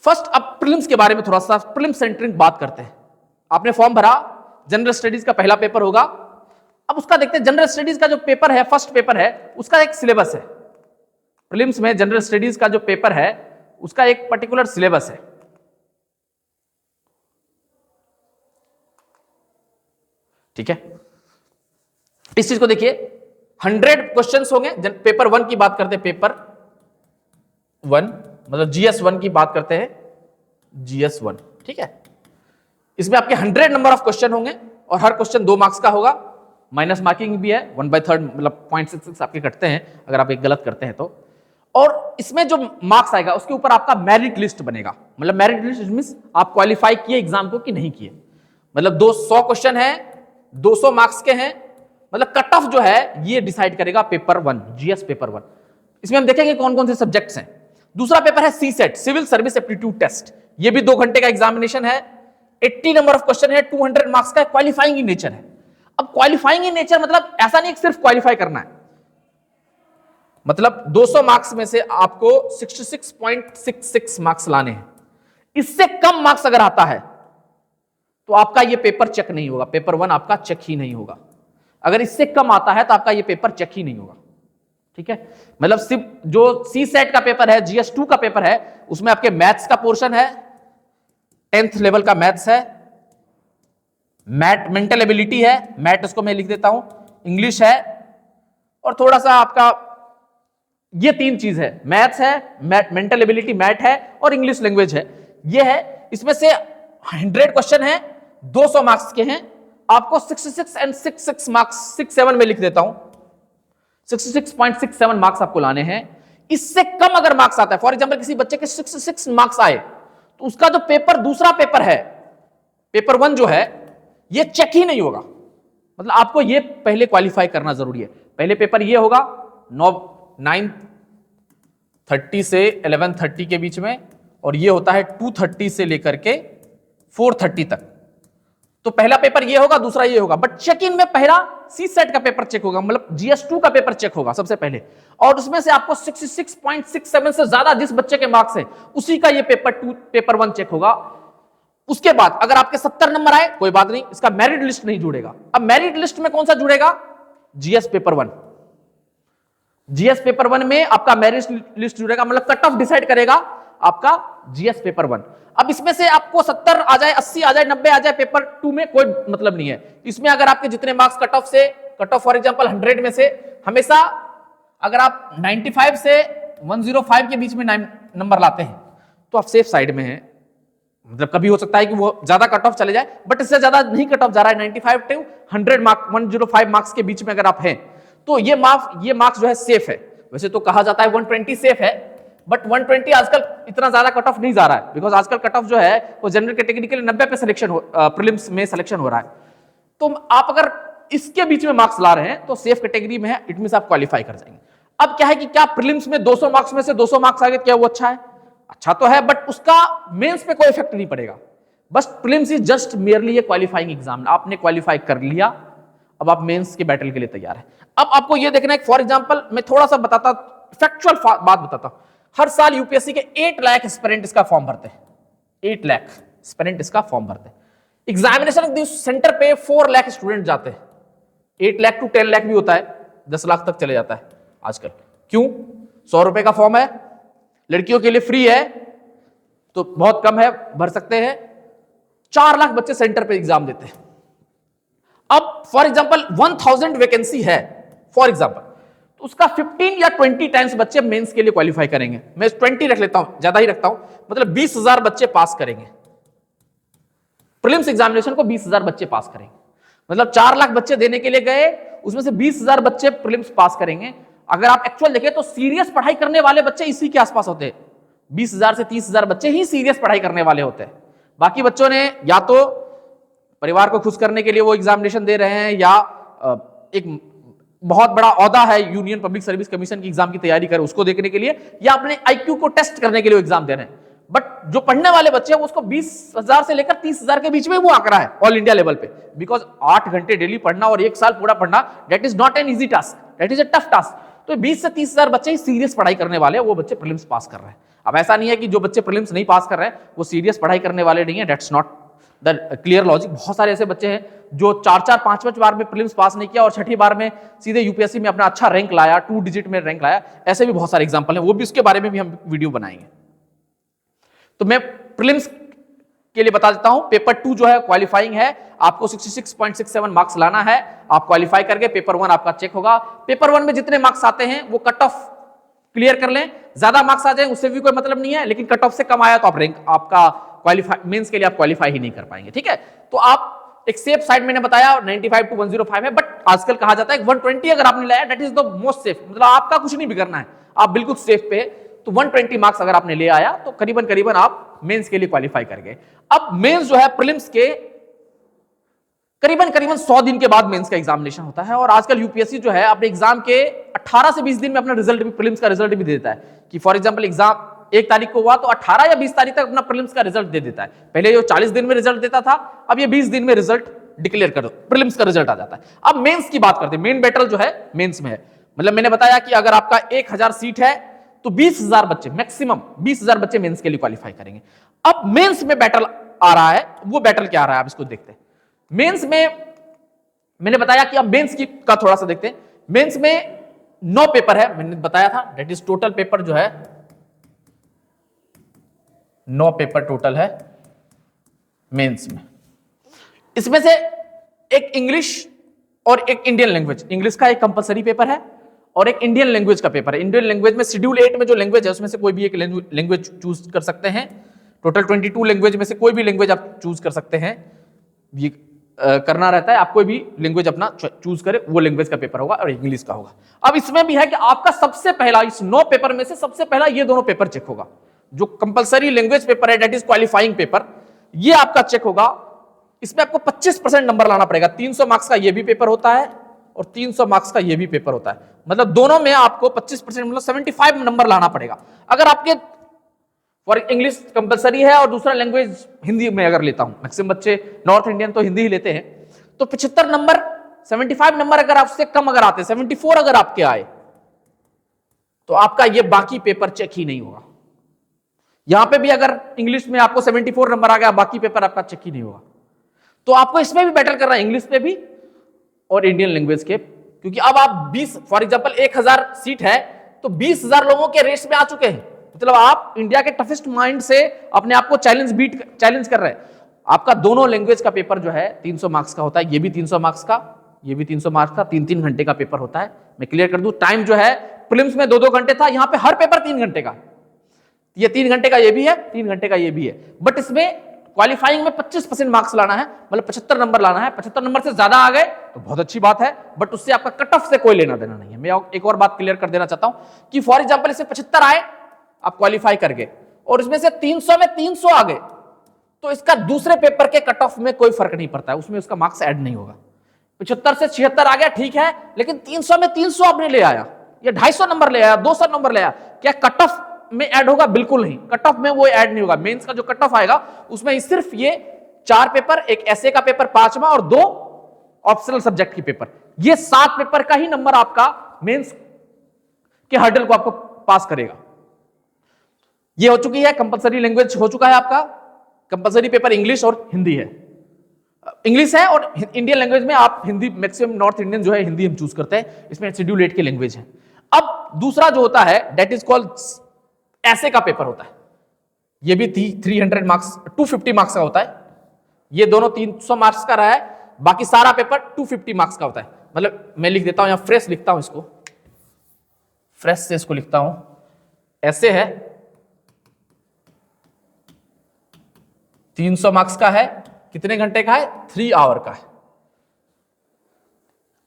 फर्स्ट, अब प्रीलिम्स के बारे में थोड़ा सा प्रीलिम्स सेंटरिंग बात करते हैं। आपने फॉर्म भरा, जनरल स्टडीज का पहला पेपर होगा। अब उसका देखते हैं, जनरल स्टडीज का जो पेपर है, फर्स्ट पेपर है, उसका एक सिलेबस है। प्रीलिम्स में जनरल स्टडीज का जो पेपर है उसका एक पर्टिकुलर सिलेबस है। ठीक है, इस चीज को देखिए, 100 क्वेश्चंस होंगे। पेपर 1 की बात करते हैं, पेपर 1 मतलब जीएस 1 की बात करते हैं, जीएस 1। ठीक है, इसमें आपके 100 नंबर ऑफ क्वेश्चन होंगे और हर क्वेश्चन 2 मार्क्स का होगा, माइनस मार्किंग भी है, 1/3 मतलब 0.66 आपके कटते हैं अगर आप एक गलत करते हैं तो। और इसमें जो मार्क्स आएगा उसके ऊपर आपका मेरिट लिस्ट बनेगा, मतलब मेरिट लिस्ट मींस आप क्वालिफाई किए एग्जाम को कि नहीं किए। मतलब 200 क्वेश्चन है, 200 मार्क्स के हैं, मतलब कट ऑफ जो है ये डिसाइड करेगा पेपर 1, जीएस पेपर 1। इसमें हम देखेंगे कौन कौन से सब्जेक्ट्स हैं। दूसरा पेपर है CSAT, civil service aptitude test. ये भी 2 घंटे का एग्जामिनेशन है, 80 नंबर ऑफ क्वेश्चन है, 200 मार्क्स का, क्वालिफाइंग इन नेचर है। अब क्वालिफाइंग इन नेचर मतलब ऐसा नहीं कि सिर्फ क्वालिफाई करना है, मतलब 200 मार्क्स में से आपको 66.66 मार्क्स लाने हैं। इससे कम मार्क्स अगर आता है तो आपका यह पेपर चेक नहीं होगा, पेपर 1 आपका चेक ही नहीं होगा। अगर इससे कम आता है तो आपका यह पेपर चेक ही नहीं होगा, ठीक है। मतलब सिर्फ जो सी सेट का पेपर है, जीएस 2 का पेपर है, उसमें आपके मैथ्स का पोर्शन है, 10th लेवल का मैथ्स है, मेंटल एबिलिटी है, मैथ इसको मैं लिख देता हूं, इंग्लिश है, और थोड़ा सा आपका ये 3 चीज है, मैथ्स है, मेंटल एबिलिटी मैथ है, और इंग्लिश लैंग्वेज है। ये है, इसमें से 100 क्वेश्चन है, 200 मार्क्स के हैं, आपको 66 एंड 66 मार्क्स 67 में लिख देता हूं, 66.67 मार्क्स आपको लाने हैं। इससे कम अगर मार्क्स आता है, फॉर एग्जांपल किसी बच्चे के 66 मार्क्स आए, तो उसका जो पेपर दूसरा पेपर है, पेपर 1 जो है, ये चेक ही नहीं होगा। मतलब आपको ये पहले क्वालिफाई करना जरूरी है। पहले पेपर ये होगा 9:30 से 11:30 के बीच में, और ये होता है 2:30 से लेकर के 4:30 तक। तो पहला पेपर ये होगा, दूसरा ये होगा, बट चेक इन में पहला सी सेट का पेपर चेक होगा, मतलब जीएस 2 का पेपर चेक होगा सबसे पहले, और उसमें से आपको 66.67 से ज्यादा जिस बच्चे के मार्क्स है उसी का ये पेपर 1 चेक होगा। उसके बाद अगर आपके 70 नंबर आए कोई बात नहीं, इसका मेरिट लिस्ट नहीं जुड़ेगा। अब मेरिट लिस्ट में कौन सा जुड़ेगा? GS paper 1। जीएस पेपर 1 में आपका मेरिट लिस्ट जुड़ेगा, मतलब कट ऑफ डिसाइड करेगा आपका जीएस पेपर 1। अब इसमें से आपको 70 आ जाए, 80 आ जाए, 90 आ जाए, पेपर 2 में कोई मतलब नहीं है। इसमें अगर आपके जितने marks cut off for example 100 में से हमेशा अगर आप 95 से 105 के बीच में नंबर लाते हैं तो आप सेफ साइड में हैं। मतलब कभी हो सकता है कि वो ज्यादा कट ऑफ चले जाए, बट इससे ज्यादा नहीं कट ऑफ जा रहा है, 95 टू 100 मार्क 105 मार्क्स के बीच में अगर आप हैं तो ये मार्क्स जो है सेफ है। वैसे तो कहा जाता है 120 सेफ है, बट 120 आजकल इतना ज्यादा कट ऑफ नहीं जा रहा है, बिकॉज आजकल कट ऑफ जो है वो जनरल कैटेगरी के लिए 90 पे सिलेक्शन प्रीलिम्स में सिलेक्शन हो रहा है। तो आप अगर इसके बीच में मार्क्स ला रहे हैं तो सेफ कैटेगरी में है, इट मींस आप क्वालिफाई कर जाएंगे। अब क्या है कि क्या प्रीलिम्स में 200 मार्क्स में से 200 मार्क्स आ गए, क्या वो अच्छा है? अच्छा तो है, बट उसका मेंस पे कोई इफेक्ट नहीं पड़ेगा। बस prelims is just merely A qualifying exam. आपने क्वालिफाई कर लिया, अब आप मेंस के बैटल के लिए तैयार है। अब आपको ये देखना है, फॉर एग्जांपल मैं थोड़ा सा बताता, फैक्चुअल बात बताता हूं। हर साल यूपीएससी के 8 लाख एस्पिरेंट इसका फॉर्म भरते हैं, 8 लाख एस्पिरेंट इसका फॉर्म भरते हैं। एग्जामिनेशन सेंटर पे 4 लाख स्टूडेंट जाते हैं, 8 लाख टू 10 लाख भी होता है, 10 लाख तक चले जाता है आजकल। क्यों? 100 रुपए का फॉर्म है, लड़कियों के लिए फ्री है तो बहुत कम है, भर सकते हैं। 4 लाख बच्चे सेंटर पे एग्जाम देते हैं। अब फॉर एग्जांपल 1000 वैकेंसी है फॉर एग्जांपल, तो उसका 15 या 20 टाइम्स बच्चे मेंस के लिए क्वालिफाई करेंगे। मैं 20 रख लेता हूं, ज्यादा ही रखता हूं, मतलब 20,000 बच्चे पास करेंगे प्रीलिम्स एग्जामिनेशन को, 20,000 बच्चे पास करेंगे। मतलब 4 लाख बच्चे देने के लिए गए, उसमें से 20,000 बच्चे प्रीलिम्स पास करेंगे। अगर आप एक्चुअल देखें तो सीरियस पढ़ाई करने वाले बच्चे इसी के आसपास होते हैं, 20,000 से 30,000 बच्चे ही सीरियस पढ़ाई करने वाले होते हैं। बाकी बच्चों ने या तो परिवार को खुश करने के लिए वो एग्जामिनेशन दे रहे हैं, या एक बहुत बड़ा औहदा है यूनियन पब्लिक सर्विस कमीशन की एग्जाम की तैयारी कर उसको देखने के लिए, या अपने आईक्यू को टेस्ट करने के लिए एग्जाम दे रहे हैं। बट जो पढ़ने वाले बच्चे हैं उसको 20,000 से लेकर 30,000 के बीच में वो आंकड़ा है ऑल इंडिया लेवल पे, बिकॉज 8 घंटे डेली पढ़ना और 1 साल पूरा पढ़ना, that is not an easy task, that is a tough task. तो 20 से 30,000 बच्चे ही सीरियस पढ़ाई करने वाले हैं, वो बच्चे प्रीलिम्स पास कर रहे हैं। अब ऐसा नहीं है कि जो बच्चे प्रीलिम्स नहीं पास कर रहे हैं वो सीरियस पढ़ाई करने वाले नहीं है, that's not the clear logic. बहुत सारे ऐसे बच्चे हैं जो 4-4, 5-5 बार में प्रीलिम्स पास नहीं किया और छठी बार में सीधे यूपीएससी में अपना अच्छा रैंक लाया, 2 डिजिट में रैंक लाया। ऐसे भी बहुत सारे एग्जांपल हैं, वो भी उसके बारे में भी हम वीडियो बनाएंगे। तो मैं प्रीलिम्स के लिए बता देता हूं, पेपर 2 जो है क्वालिफाइंग है, आपको 66.67 मार्क्स लाना है, आप क्वालिफाई करके पेपर 1 आपका चेक होगा। पेपर 1 में जितने मार्क्स आते हैं वो कट ऑफ क्लियर कर लें, ज्यादा मार्क्स आ जाए उससे भी कोई मतलब नहीं है, लेकिन कट ऑफ से कम आया तो आप रैंक आपका क्वालिफाई मेंस के लिए आप क्वालिफाई ही नहीं कर पाएंगे, ठीक है। तो आप एक सेफ साइड मैंने बताया 95 to 105 है, बट आजकल कहा जाता है 120 अगर आपने लाया that is the most safe, मतलब आपका कुछ नहीं बिगड़ना है, आप बिल्कुल सेफ पे। तो 120 मार्क्स अगर आपने ले आया तो करीबन करीबन आप मेंस के लिए क्वालिफाई कर गए। अब मेंस जो है प्रीलिम्स के करीबन करीबन 100 दिन के बाद मेंस का एग्जामिनेशन होता है, और आजकल यूपीएससी जो है अपने एग्जाम के 18 से 20 दिन में अपना रिजल्ट भी, प्रीलिम्स का रिजल्ट भी दे देता है कि फॉर एग्जांपल एग्जाम 1 तारीख को हुआ तो 18 या 20 तारीख तक अपना प्रीलिम्स का रिजल्ट दे देता है। पहले जो 40 दिन में रिजल्ट देता था, अब ये 20 दिन में रिजल्ट डिक्लेयर कर, प्रीलिम्स का रिजल्ट आ जाता है। अब मेंस की बात करते हैं, मेन बैटल जो है मेंस में है। मतलब मैंने बताया कि अगर आपका 1000 सीट है तो 20,000 बच्चे, मैक्सिमम 20,000 बच्चे मेंस के लिए क्वालिफाई करेंगे। अब मेंस में बैटल आ रहा है, वो बैटल क्या आ रहा है आप इसको देखते हैं। मेंस में मैंने बताया कि अब मेंस की का थोड़ा सा देखते हैं। मेंस में 9 पेपर है, मैंने बताया था, दैट इज टोटल पेपर जो है 9 पेपर टोटल है मेंस में। इसमें से एक इंग्लिश और एक इंडियन लैंग्वेज, इंग्लिश का एक कंपलसरी पेपर है और एक इंडियन लैंग्वेज का पेपर है। इंडियन लैंग्वेज में शेड्यूल 8 में जो लैंग्वेज है उसमें से कोई भी एक लैंग्वेज चूज कर सकते हैं। टोटल 22 लैंग्वेज में से कोई भी लैंग्वेज आप चूज कर सकते हैं, ये करना रहता है, आप कोई भी लैंग्वेज अपना चूज करें, वो लैंग्वेज का पेपर होगा और इंग्लिश का होगा। अब इसमें भी है कि आपका सबसे पहला इस 9 पेपर में से सबसे पहला ये दोनों पेपर चेक होगा। जो कंपलसरी लैंग्वेज पेपर है दैट इज क्वालिफाइंग पेपर, ये आपका चेक होगा। इसमें आपको 25% नंबर लाना पड़ेगा। 300 मार्क्स का ये भी पेपर होता है और 300 मार्क्स का ये भी पेपर होता है, मतलब दोनों में आपको 25% मतलब 75 नंबर लाना पड़ेगा। अगर आपके फॉर इंग्लिश कंपलसरी है और दूसरा लैंग्वेज हिंदी में अगर लेता हूं, मैक्सिमम बच्चे नॉर्थ इंडियन तो हिंदी ही लेते हैं, तो 75 नंबर 75 नंबर अगर आपसे कम अगर आते, 74 अगर आपके आए तो आपका ये बाकी पेपर चेक ही नहीं होगा। यहां पे भी अगर इंग्लिश में आपको 74 नंबर आ गया, बाकी पेपर आपका चेक ही नहीं होगा। तो आपको इसमें भी बैटल करना है, इंग्लिश पे भी और इंडियन लैंग्वेज के, क्योंकि अब आप 20 फॉर एग्जांपल 1000 सीट है तो 20,000 लोगों के रेस में आ चुके हैं। मतलब आप इंडिया के टफेस्ट माइंड से अपने आप को चैलेंज कर रहे हैं। आपका दोनों लैंग्वेज का पेपर जो है 300 मार्क्स का होता है, ये भी 300 मार्क्स का, ये भी 300 मार्क्स का, 3-3 घंटे का पेपर होता है। मैं क्लियर कर दूं, टाइम जो है प्रीलिम्स में 2-2 घंटे था, यहां पे हर पेपर 3 घंटे का, ये 3 घंटे का ये भी है, 3 घंटे का ये भी है। बट इसमें क्वालिफाइंग में 25% मार्क्स लाना है, मतलब 75 नंबर लाना है। 75 नंबर से ज्यादा आ गए तो बहुत अच्छी बात है, बट उससे आपका कट ऑफ से कोई लेना देना नहीं है। मैं एक और बात क्लियर कर देना चाहता हूं कि फॉर एग्जांपल इससे 75 आए, आप क्वालिफाई कर गए और इसमें से 300 में 300 आ गए, तो इसका दूसरे पेपर के कट ऑफ में कोई फर्क नहीं पड़ता है, उसमें उसका मार्क्स ऐड नहीं होगा। 75 से 76 आ गया ठीक है, लेकिन 300 में 300 आपने ले आया या 250 नंबर ले आया, 200 नंबर ले आया, क्या कट ऑफ में ऐड होगा? बिल्कुल नहीं, कट ऑफ में वो ऐड नहीं होगा। मेंस का जो कट ऑफ आएगा उसमें सिर्फ ये 4 पेपर, एक ऐसे का पेपर 5वां और 2 ऑप्शनल सब्जेक्ट की पेपर, ये 7 पेपर का ही नंबर आपका मेंस के हर्डल को आपको पास करेगा। ये हो चुकी है कंपलसरी लैंग्वेज, हो चुका है आपका कंपलसरी पेपर इंग्लिश और हिंदी है। इंग्लिश है और इंडियन लैंग्वेज में आप हिंदी, मैक्सिमम नॉर्थ इंडियन जो है हिंदी हम चूज करते हैं, इसमें शेड्यूल 8 की लैंग्वेज है। अब दूसरा जो होता है दैट इज कॉल्ड ऐसे का पेपर होता है, ये भी 300 मार्क्स 250 मार्क्स का होता है। ये दोनों 300 मार्क्स का रहा है, बाकी सारा पेपर 250 मार्क्स का होता है। मतलब मैं लिख देता हूं यहां, फ्रेश लिखता हूं इसको, फ्रेश से इसको लिखता हूं, ऐसे है 300 मार्क्स का है, कितने घंटे का है? 3 आवर का है।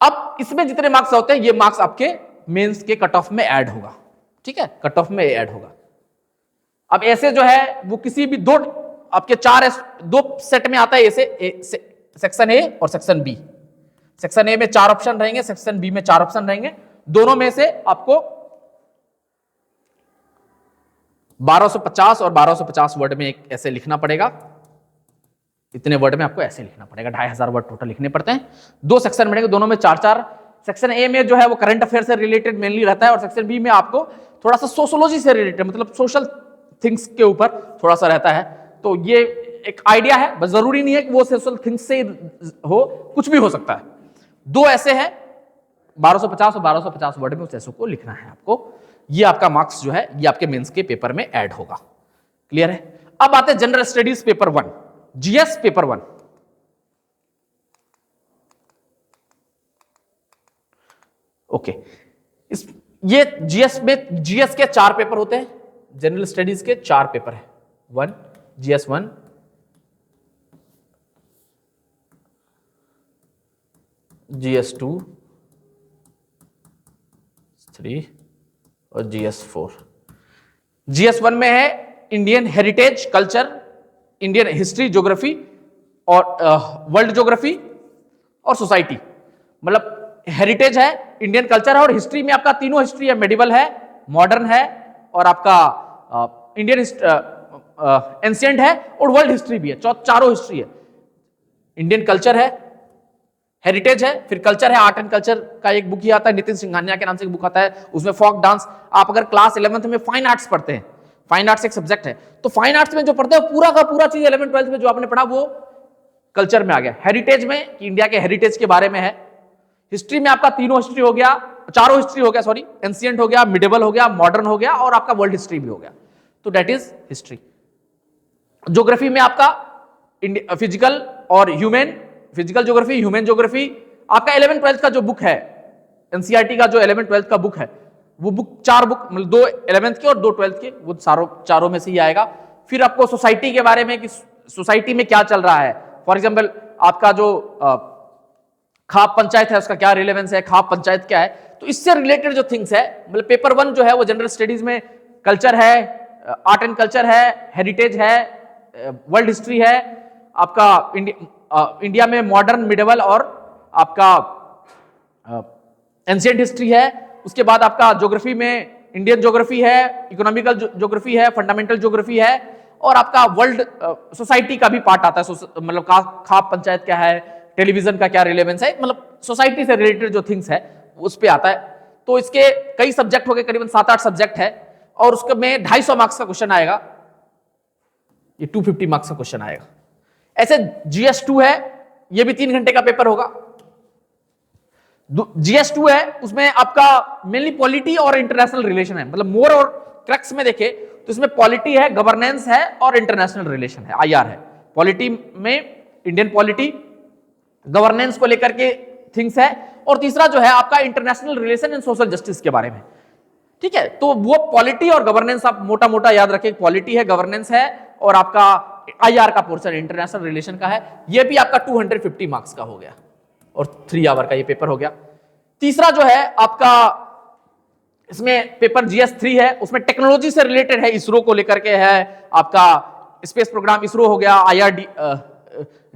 अब इसमें जितने मार्क्स होते हैं ये मार्क्स आपके मेंस के कट ऑफ में ऐड होगा, ठीक है, कट ऑफ में ऐड होगा। अब ऐसे जो है वो किसी भी दो आपके 2 सेट में आता है, ऐसे सेक्शन ए और सेक्शन बी। सेक्शन ए में 4 ऑप्शन रहेंगे, सेक्शन बी में 4 ऑप्शन रहेंगे। दोनों में से आपको 1250 और 1250 वर्ड में एक ऐसे लिखना पड़ेगा। इतने वर्ड में आपको ऐसे लिखना पड़ेगा, 2500 वर्ड टोटल लिखने पड़ते हैं। 2 सेक्शन बनेंगे, दोनों में 4-4। सेक्शन ए में जो है वो करंट अफेयर से रिलेटेड मेनली रहता है और सेक्शन बी में आपको थोड़ा सा सोशोलॉजी से रिलेटेड, मतलब सोशल थिंग्स के ऊपर थोड़ा सा रहता है। तो ये एक आइडिया है, बस जरूरी नहीं है कि वो सोशल थिंग्स से हो, कुछ भी हो सकता है। 2 ऐसे हैं 1250 और 1250 वर्ड में उस ऐसे को लिखना है आपको। ये आपका मार्क्स जो है ये आपके मेंस के पेपर में ऐड होगा। क्लियर है? अब आते हैं general studies paper 1, GS paper 1। Okay, ये जीएस के 4 पेपर होते हैं, जनरल स्टडीज के 4 पेपर है। 1 जीएस 1, GS2, 3 और GS4। GS1 में है Indian heritage culture, Indian history geography और वर्ल्ड ज्योग्राफी और सोसाइटी। मतलब हेरिटेज है, इंडियन कल्चर है और हिस्ट्री में आपका तीनों हिस्ट्री है, मेडिवल है, मॉडर्न है और आपका इंडियन एंशिएंट है और वर्ल्ड हिस्ट्री भी है। चारों हिस्ट्री है। इंडियन कल्चर है, हेरिटेज है, फिर कल्चर है, आर्ट एंड कल्चर का एक बुक ही आता है, नितिन सिंघानिया के नाम से एक बुक आता है, उसमें फोक डांस। आप अगर क्लास 11th में फाइन आर्ट्स पढ़ते हैं, फाइन आर्ट्स एक सब्जेक्ट है, तो फाइन आर्ट्स में जो पढ़ते हैं पूरा का पूरा चीज 11th 12th में जो आपने पढ़ा वो कल्चर में आ गया। हेरिटेज में कि इंडिया के हेरिटेज के बारे में है। हिस्ट्री में आपका तीनों हिस्ट्री हो गया, चारों हिस्ट्री हो गया, सॉरी, एंशिएंट हो गया, मिडिवल हो गया, मॉडर्न हो गया और आपका वर्ल्ड हिस्ट्री भी हो गया, तो दैट इज हिस्ट्री। ज्योग्राफी में आपका फिजिकल और human, physical geography, human geography. आपका 11th 12th का जो बुक है, एनसीईआरटी का जो 11th 12th का बुक है, वो बुक 4 बुक, मतलब 2 11th के और 2 12th के, वो चारों में से ही आएगा। फिर आपको सोसाइटी के बारे में कि सोसाइटी में क्या चल रहा है, फॉर एग्जाम्पल आपका जो खाप पंचायत है उसका क्या रिलेवेंस है, खाप पंचायत क्या है, तो इससे रिलेटेड जो थिंग्स है, मतलब पेपर 1 जो है वो जनरल स्टडीज में कल्चर है, आर्ट एंड कल्चर है, हेरिटेज है, वर्ल्ड हिस्ट्री है, आपका इंडिया में मॉडर्न, मिडिवल और आपका एंशिएंट हिस्ट्री है। उसके बाद आपका ज्योग्राफी में इंडियन ज्योग्राफी है, इकोनॉमिकल ज्योग्राफी है, फंडामेंटल ज्योग्राफी है और आपका वर्ल्ड सोसाइटी का भी पार्ट आता है, मतलब खाप पंचायत क्या है, टेलीविजन का क्या रिलेवेंस है, मतलब सोसाइटी से रिलेटेड जो थिंग्स है उस पे आता है। तो इसके कई सब्जेक्ट हो गए, करीबन 7-8 सब्जेक्ट है और उसके में 250 मार्क्स का क्वेश्चन आएगा, ये 250 मार्क्स का क्वेश्चन आएगा। ऐसे GS2 है, ये भी 3 घंटे का पेपर होगा। GS2 है, उसमें आपका मेनली पॉलिटी और इंटरनेशनल रिलेशन है, मतलब मोर और क्रक्स में देखे तो इसमें पॉलिटी है, गवर्नेंस है और इंटरनेशनल रिलेशन है, IR है। पॉलिटी में इंडियन पॉलिटी, गवर्नेंस को लेकर के थिंग्स है और तीसरा जो है आपका international relation and social justice के बारे में। ठीक है, तो वो पॉलिटी और गवर्नेंस आप मोटा मोटा याद रखें, पॉलिटी है, गवर्नेंस है और आपका IR का पोर्शन इंटरनेशनल रिलेशन का है। ये भी आपका 250 मार्क्स का हो गया और 3 आवर का ये पेपर हो गया। तीसरा जो है आपका इसमें पेपर GS3 है, उसमें टेक्नोलॉजी से रिलेटेड है, इसरो को लेकर के है, आपका स्पेस प्रोग्राम इसरो हो गया,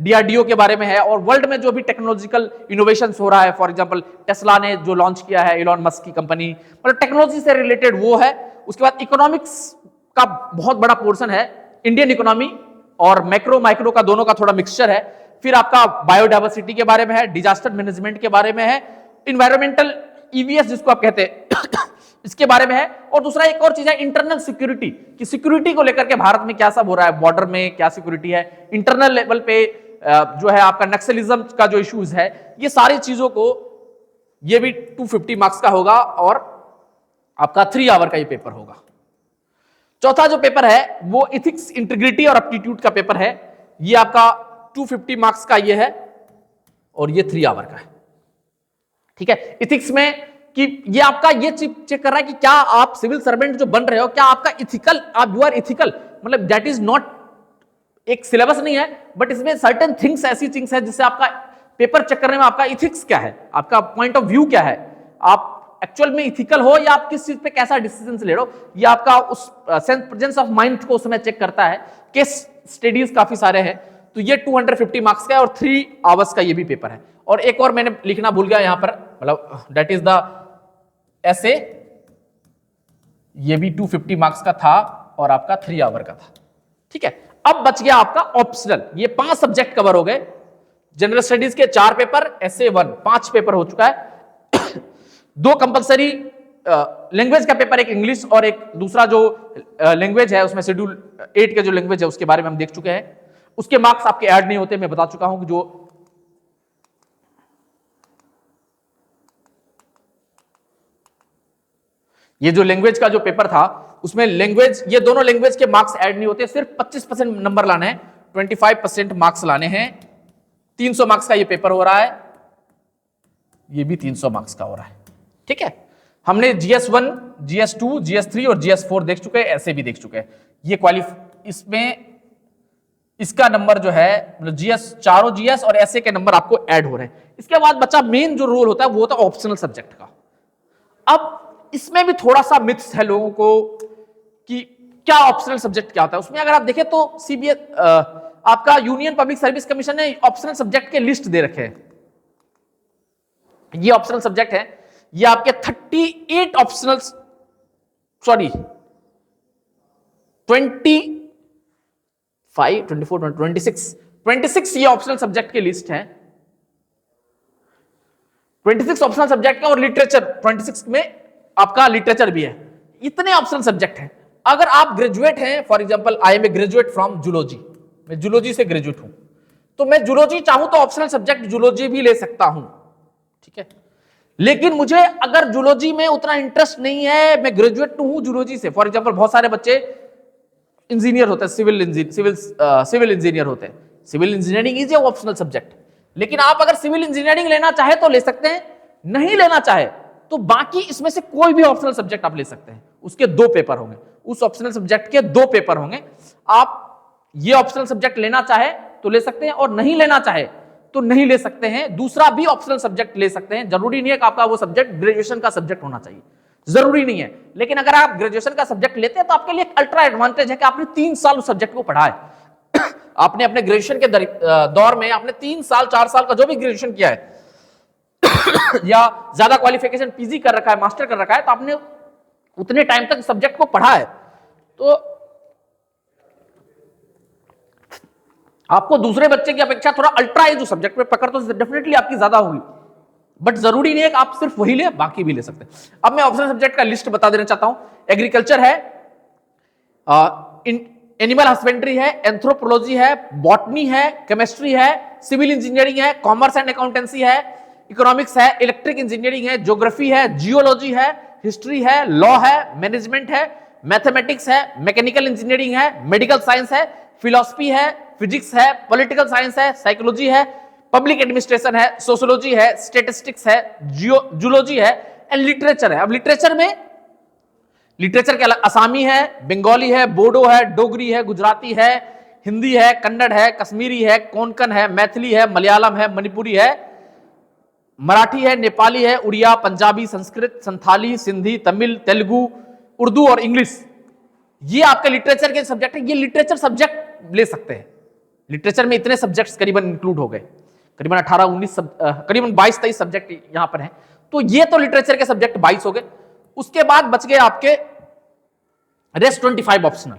DRDO के बारे में है और वर्ल्ड में जो भी टेक्नोलॉजिकल इनोवेशंस हो रहा है, फॉर एग्जांपल टेस्ला ने जो लॉन्च किया है, इलॉन मस्क की कंपनी, मतलब टेक्नोलॉजी से रिलेटेड वो है। उसके बाद इकोनॉमिक्स का बहुत बड़ा पोर्शन है, इंडियन इकोनॉमी और मैक्रो माइक्रो का दोनों का थोड़ा मिक्सचर है। फिर आपका बायोडाइवर्सिटी के बारे में है, डिजास्टर मैनेजमेंट के बारे में है, इन्वायरमेंटल EVS जिसको आप कहते हैं इसके बारे में है और दूसरा एक और चीज है इंटरनल सिक्योरिटी, कि सिक्योरिटी को लेकर के भारत में क्या सब हो रहा है, बॉर्डर में क्या सिक्योरिटी है, इंटरनल लेवल पे जो है आपका नक्सलिज्म का जो इश्यूज है, ये सारी चीजों को, ये भी 250 मार्क्स का होगा और आपका 3 आवर का ये पेपर होगा। चौथा जो पेपर है वो इथिक्स, इंटीग्रिटी और एप्टीट्यूड का पेपर है, ये आपका 250 मार्क्स का ये है और ये 3 आवर का है। ठीक है, इथिक्स में कि ये आपका ये चेक कर रहा है कि क्या आप सिविल सर्वेंट जो बन रहे हो, क्या आपका इथिकल, आप यू आर इथिकल, मतलब दैट इज नॉट एक सिलेबस नहीं है, बट इसमें सर्टेन थिंग्स, ऐसी थिंग्स है जिससे आपका पेपर चेक करने में आपका इथिक्स क्या है, आपका पॉइंट ऑफ व्यू क्या है, आप एक्चुअल में इथिकल हो या आप किस चीज पे कैसा डिसीजन ले रहे हो, ये आपका उस प्रेजेंस ऑफ माइंड को उसमें चेक करता है। केस स्टडीज काफी सारे हैं, तो ये 250 मार्क्स का है और 3 आवर्स का ये भी पेपर है। और एक और मैंने लिखना भूल गया यहां पर, मतलब दैट इज द ऐसे, ये भी 250 मार्क्स का था और आपका 3 आवर का था। ठीक है, अब बच गया आपका ऑप्शनल, ये 5 सब्जेक्ट कवर हो गए, जनरल स्टडीज के 4 पेपर, ऐसे 1 5 पेपर हो चुका है। 2 कंपलसरी लैंग्वेज का पेपर, एक इंग्लिश और एक दूसरा जो लैंग्वेज है उसमें शेड्यूल 8 के जो लैंग्वेज है उसके बारे में हम देख चुके हैं, उसके मार्क्स आपके ऐड नहीं होते, मैं बता चुका हूं कि जो ये जो लैंग्वेज का जो पेपर था उसमें लैंग्वेज, ये दोनों लैंग्वेज के मार्क्स ऐड नहीं होते, सिर्फ 25% नंबर लाने हैं, 25% मार्क्स लाने हैं। 300 मार्क्स का ये पेपर हो रहा है, ये भी 300 मार्क्स का हो रहा है। ठीक है, हमने GS1, GS2, GS3 और GS4 देख चुके हैं, ऐसे भी देख चुके हैं। ये इसमें इसका नंबर जो है मतलब जीएस, चारों जीएस और एसए के नंबर आपको ऐड हो रहे हैं। इसके बाद बच्चा मेन जो रोल होता है वो होता है ऑप्शनल सब्जेक्ट का। अब इसमें भी थोड़ा सा मिथ्स है लोगों को कि क्या ऑप्शनल सब्जेक्ट क्या होता है। उसमें अगर आप देखें तो सीबीएस आपका यूनियन पब्लिक सर्विस कमीशन ने ऑप्शनल सब्जेक्ट के लिस्ट दे रखे हैं। ये ऑप्शनल सब्जेक्ट है, ये आपके 38 ऑप्शनल, सॉरी 26 ये ऑप्शनल सब्जेक्ट की लिस्ट है। 26 ऑप्शनल सब्जेक्ट का, और लिटरेचर 26 में आपका लिटरेचर भी है। इतने ऑप्शनल सब्जेक्ट हैं। अगर आप ग्रेजुएट हैं, for example I am a graduate from zoology, मैं जूलॉजी से ग्रेजुएट हूं, तो मैं जूलॉजी चाहूं तो ऑप्शनल सब्जेक्ट जूलॉजी भी ले सकता हूं, ठीक है। लेकिन मुझे अगर जूलॉजी में उतना इंटरेस्ट नहीं है, मैं ग्रेजुएट हूं जूलॉजी से, फॉर एग्जांपल बहुत सारे बच्चे इंजीनियर होते हैं, सिविल इंजीनियर होते हैं, civil engineering is a optional subject. लेकिन आप अगर सिविल इंजीनियरिंग लेना चाहे तो ले सकते हैं, नहीं लेना चाहे तो बाकी इसमें से कोई भी ऑप्शनल सब्जेक्ट आप ले सकते हैं। उसके 2 पेपर होंगे, उस ऑप्शनल सब्जेक्ट के 2 पेपर होंगे। आप ये ऑप्शनल सब्जेक्ट लेना चाहे तो ले सकते हैं, और नहीं लेना चाहे तो नहीं ले सकते हैं। दूसरा भी ऑप्शनल सब्जेक्ट ले सकते हैं। जरूरी नहीं है कि आपका वो सब्जेक्ट ग्रेजुएशन का सब्जेक्ट होना चाहिए, जरूरी नहीं है। लेकिन अगर आप ग्रेजुएशन का सब्जेक्ट लेते हैं तो आपके लिए अल्ट्रा एडवांटेज है कि आपने 3 साल उस सब्जेक्ट को पढ़ा है। आपने अपने ग्रेजुएशन के दौर में आपने 3 साल 4 साल का जो भी ग्रेजुएशन किया है या ज्यादा क्वालिफिकेशन पीजी कर रखा है, मास्टर कर रखा है, तो आपने उतने टाइम तक सब्जेक्ट को पढ़ा है, तो आपको दूसरे बच्चे की अपेक्षा थोड़ा अल्ट्रा एज सब्जेक्ट में पकड़ तो डेफिनेटली आपकी ज्यादा होगी। बट जरूरी नहीं है कि आप सिर्फ वही ले, बाकी भी ले सकते हैं। अब मैं ऑप्शनल सब्जेक्ट का लिस्ट बता देना चाहता हूं। एग्रीकल्चर है, एनिमल हस्बेंड्री है, एंथ्रोपोलॉजी है, बॉटनी है, केमिस्ट्री है, सिविल इंजीनियरिंग है, कॉमर्स एंड अकाउंटेंसी है, इकोनॉमिक्स है, इलेक्ट्रिक इंजीनियरिंग है, ज्योग्राफी है, जियोलॉजी है, हिस्ट्री है, लॉ है, मैनेजमेंट है, मैथमेटिक्स है, मैकेनिकल इंजीनियरिंग है, मेडिकल साइंस है, फिलॉसफी है, फिजिक्स है, पॉलिटिकल साइंस है, साइकोलॉजी है, पब्लिक एडमिनिस्ट्रेशन है, सोशियोलॉजी है, स्टैटिस्टिक्स है, जूलॉजी है एंड लिटरेचर है। अब लिटरेचर में लिटरेचर के अलग असामी है, बंगाली है, बोडो है, डोगरी है, गुजराती है, हिंदी है, कन्नड़ है, कश्मीरी है, कोंकण है, मैथिली है, मलयालम है, मणिपुरी है, मराठी है, नेपाली है, उड़िया, पंजाबी, संस्कृत, संथाली, सिंधी, तमिल, तेलुगु, उर्दू और इंग्लिश। ये आपके लिटरेचर के सब्जेक्ट है। ये लिटरेचर सब्जेक्ट ले सकते हैं। लिटरेचर में इतने सब्जेक्ट्स करीबन इंक्लूड हो गए, करीबन 18-19 करीबन 22-23 सब्जेक्ट यहां पर हैं। तो ये तो लिटरेचर के सब्जेक्ट 22 हो गए। उसके बाद बच गए आपके रेस्ट 25 ऑप्शनल।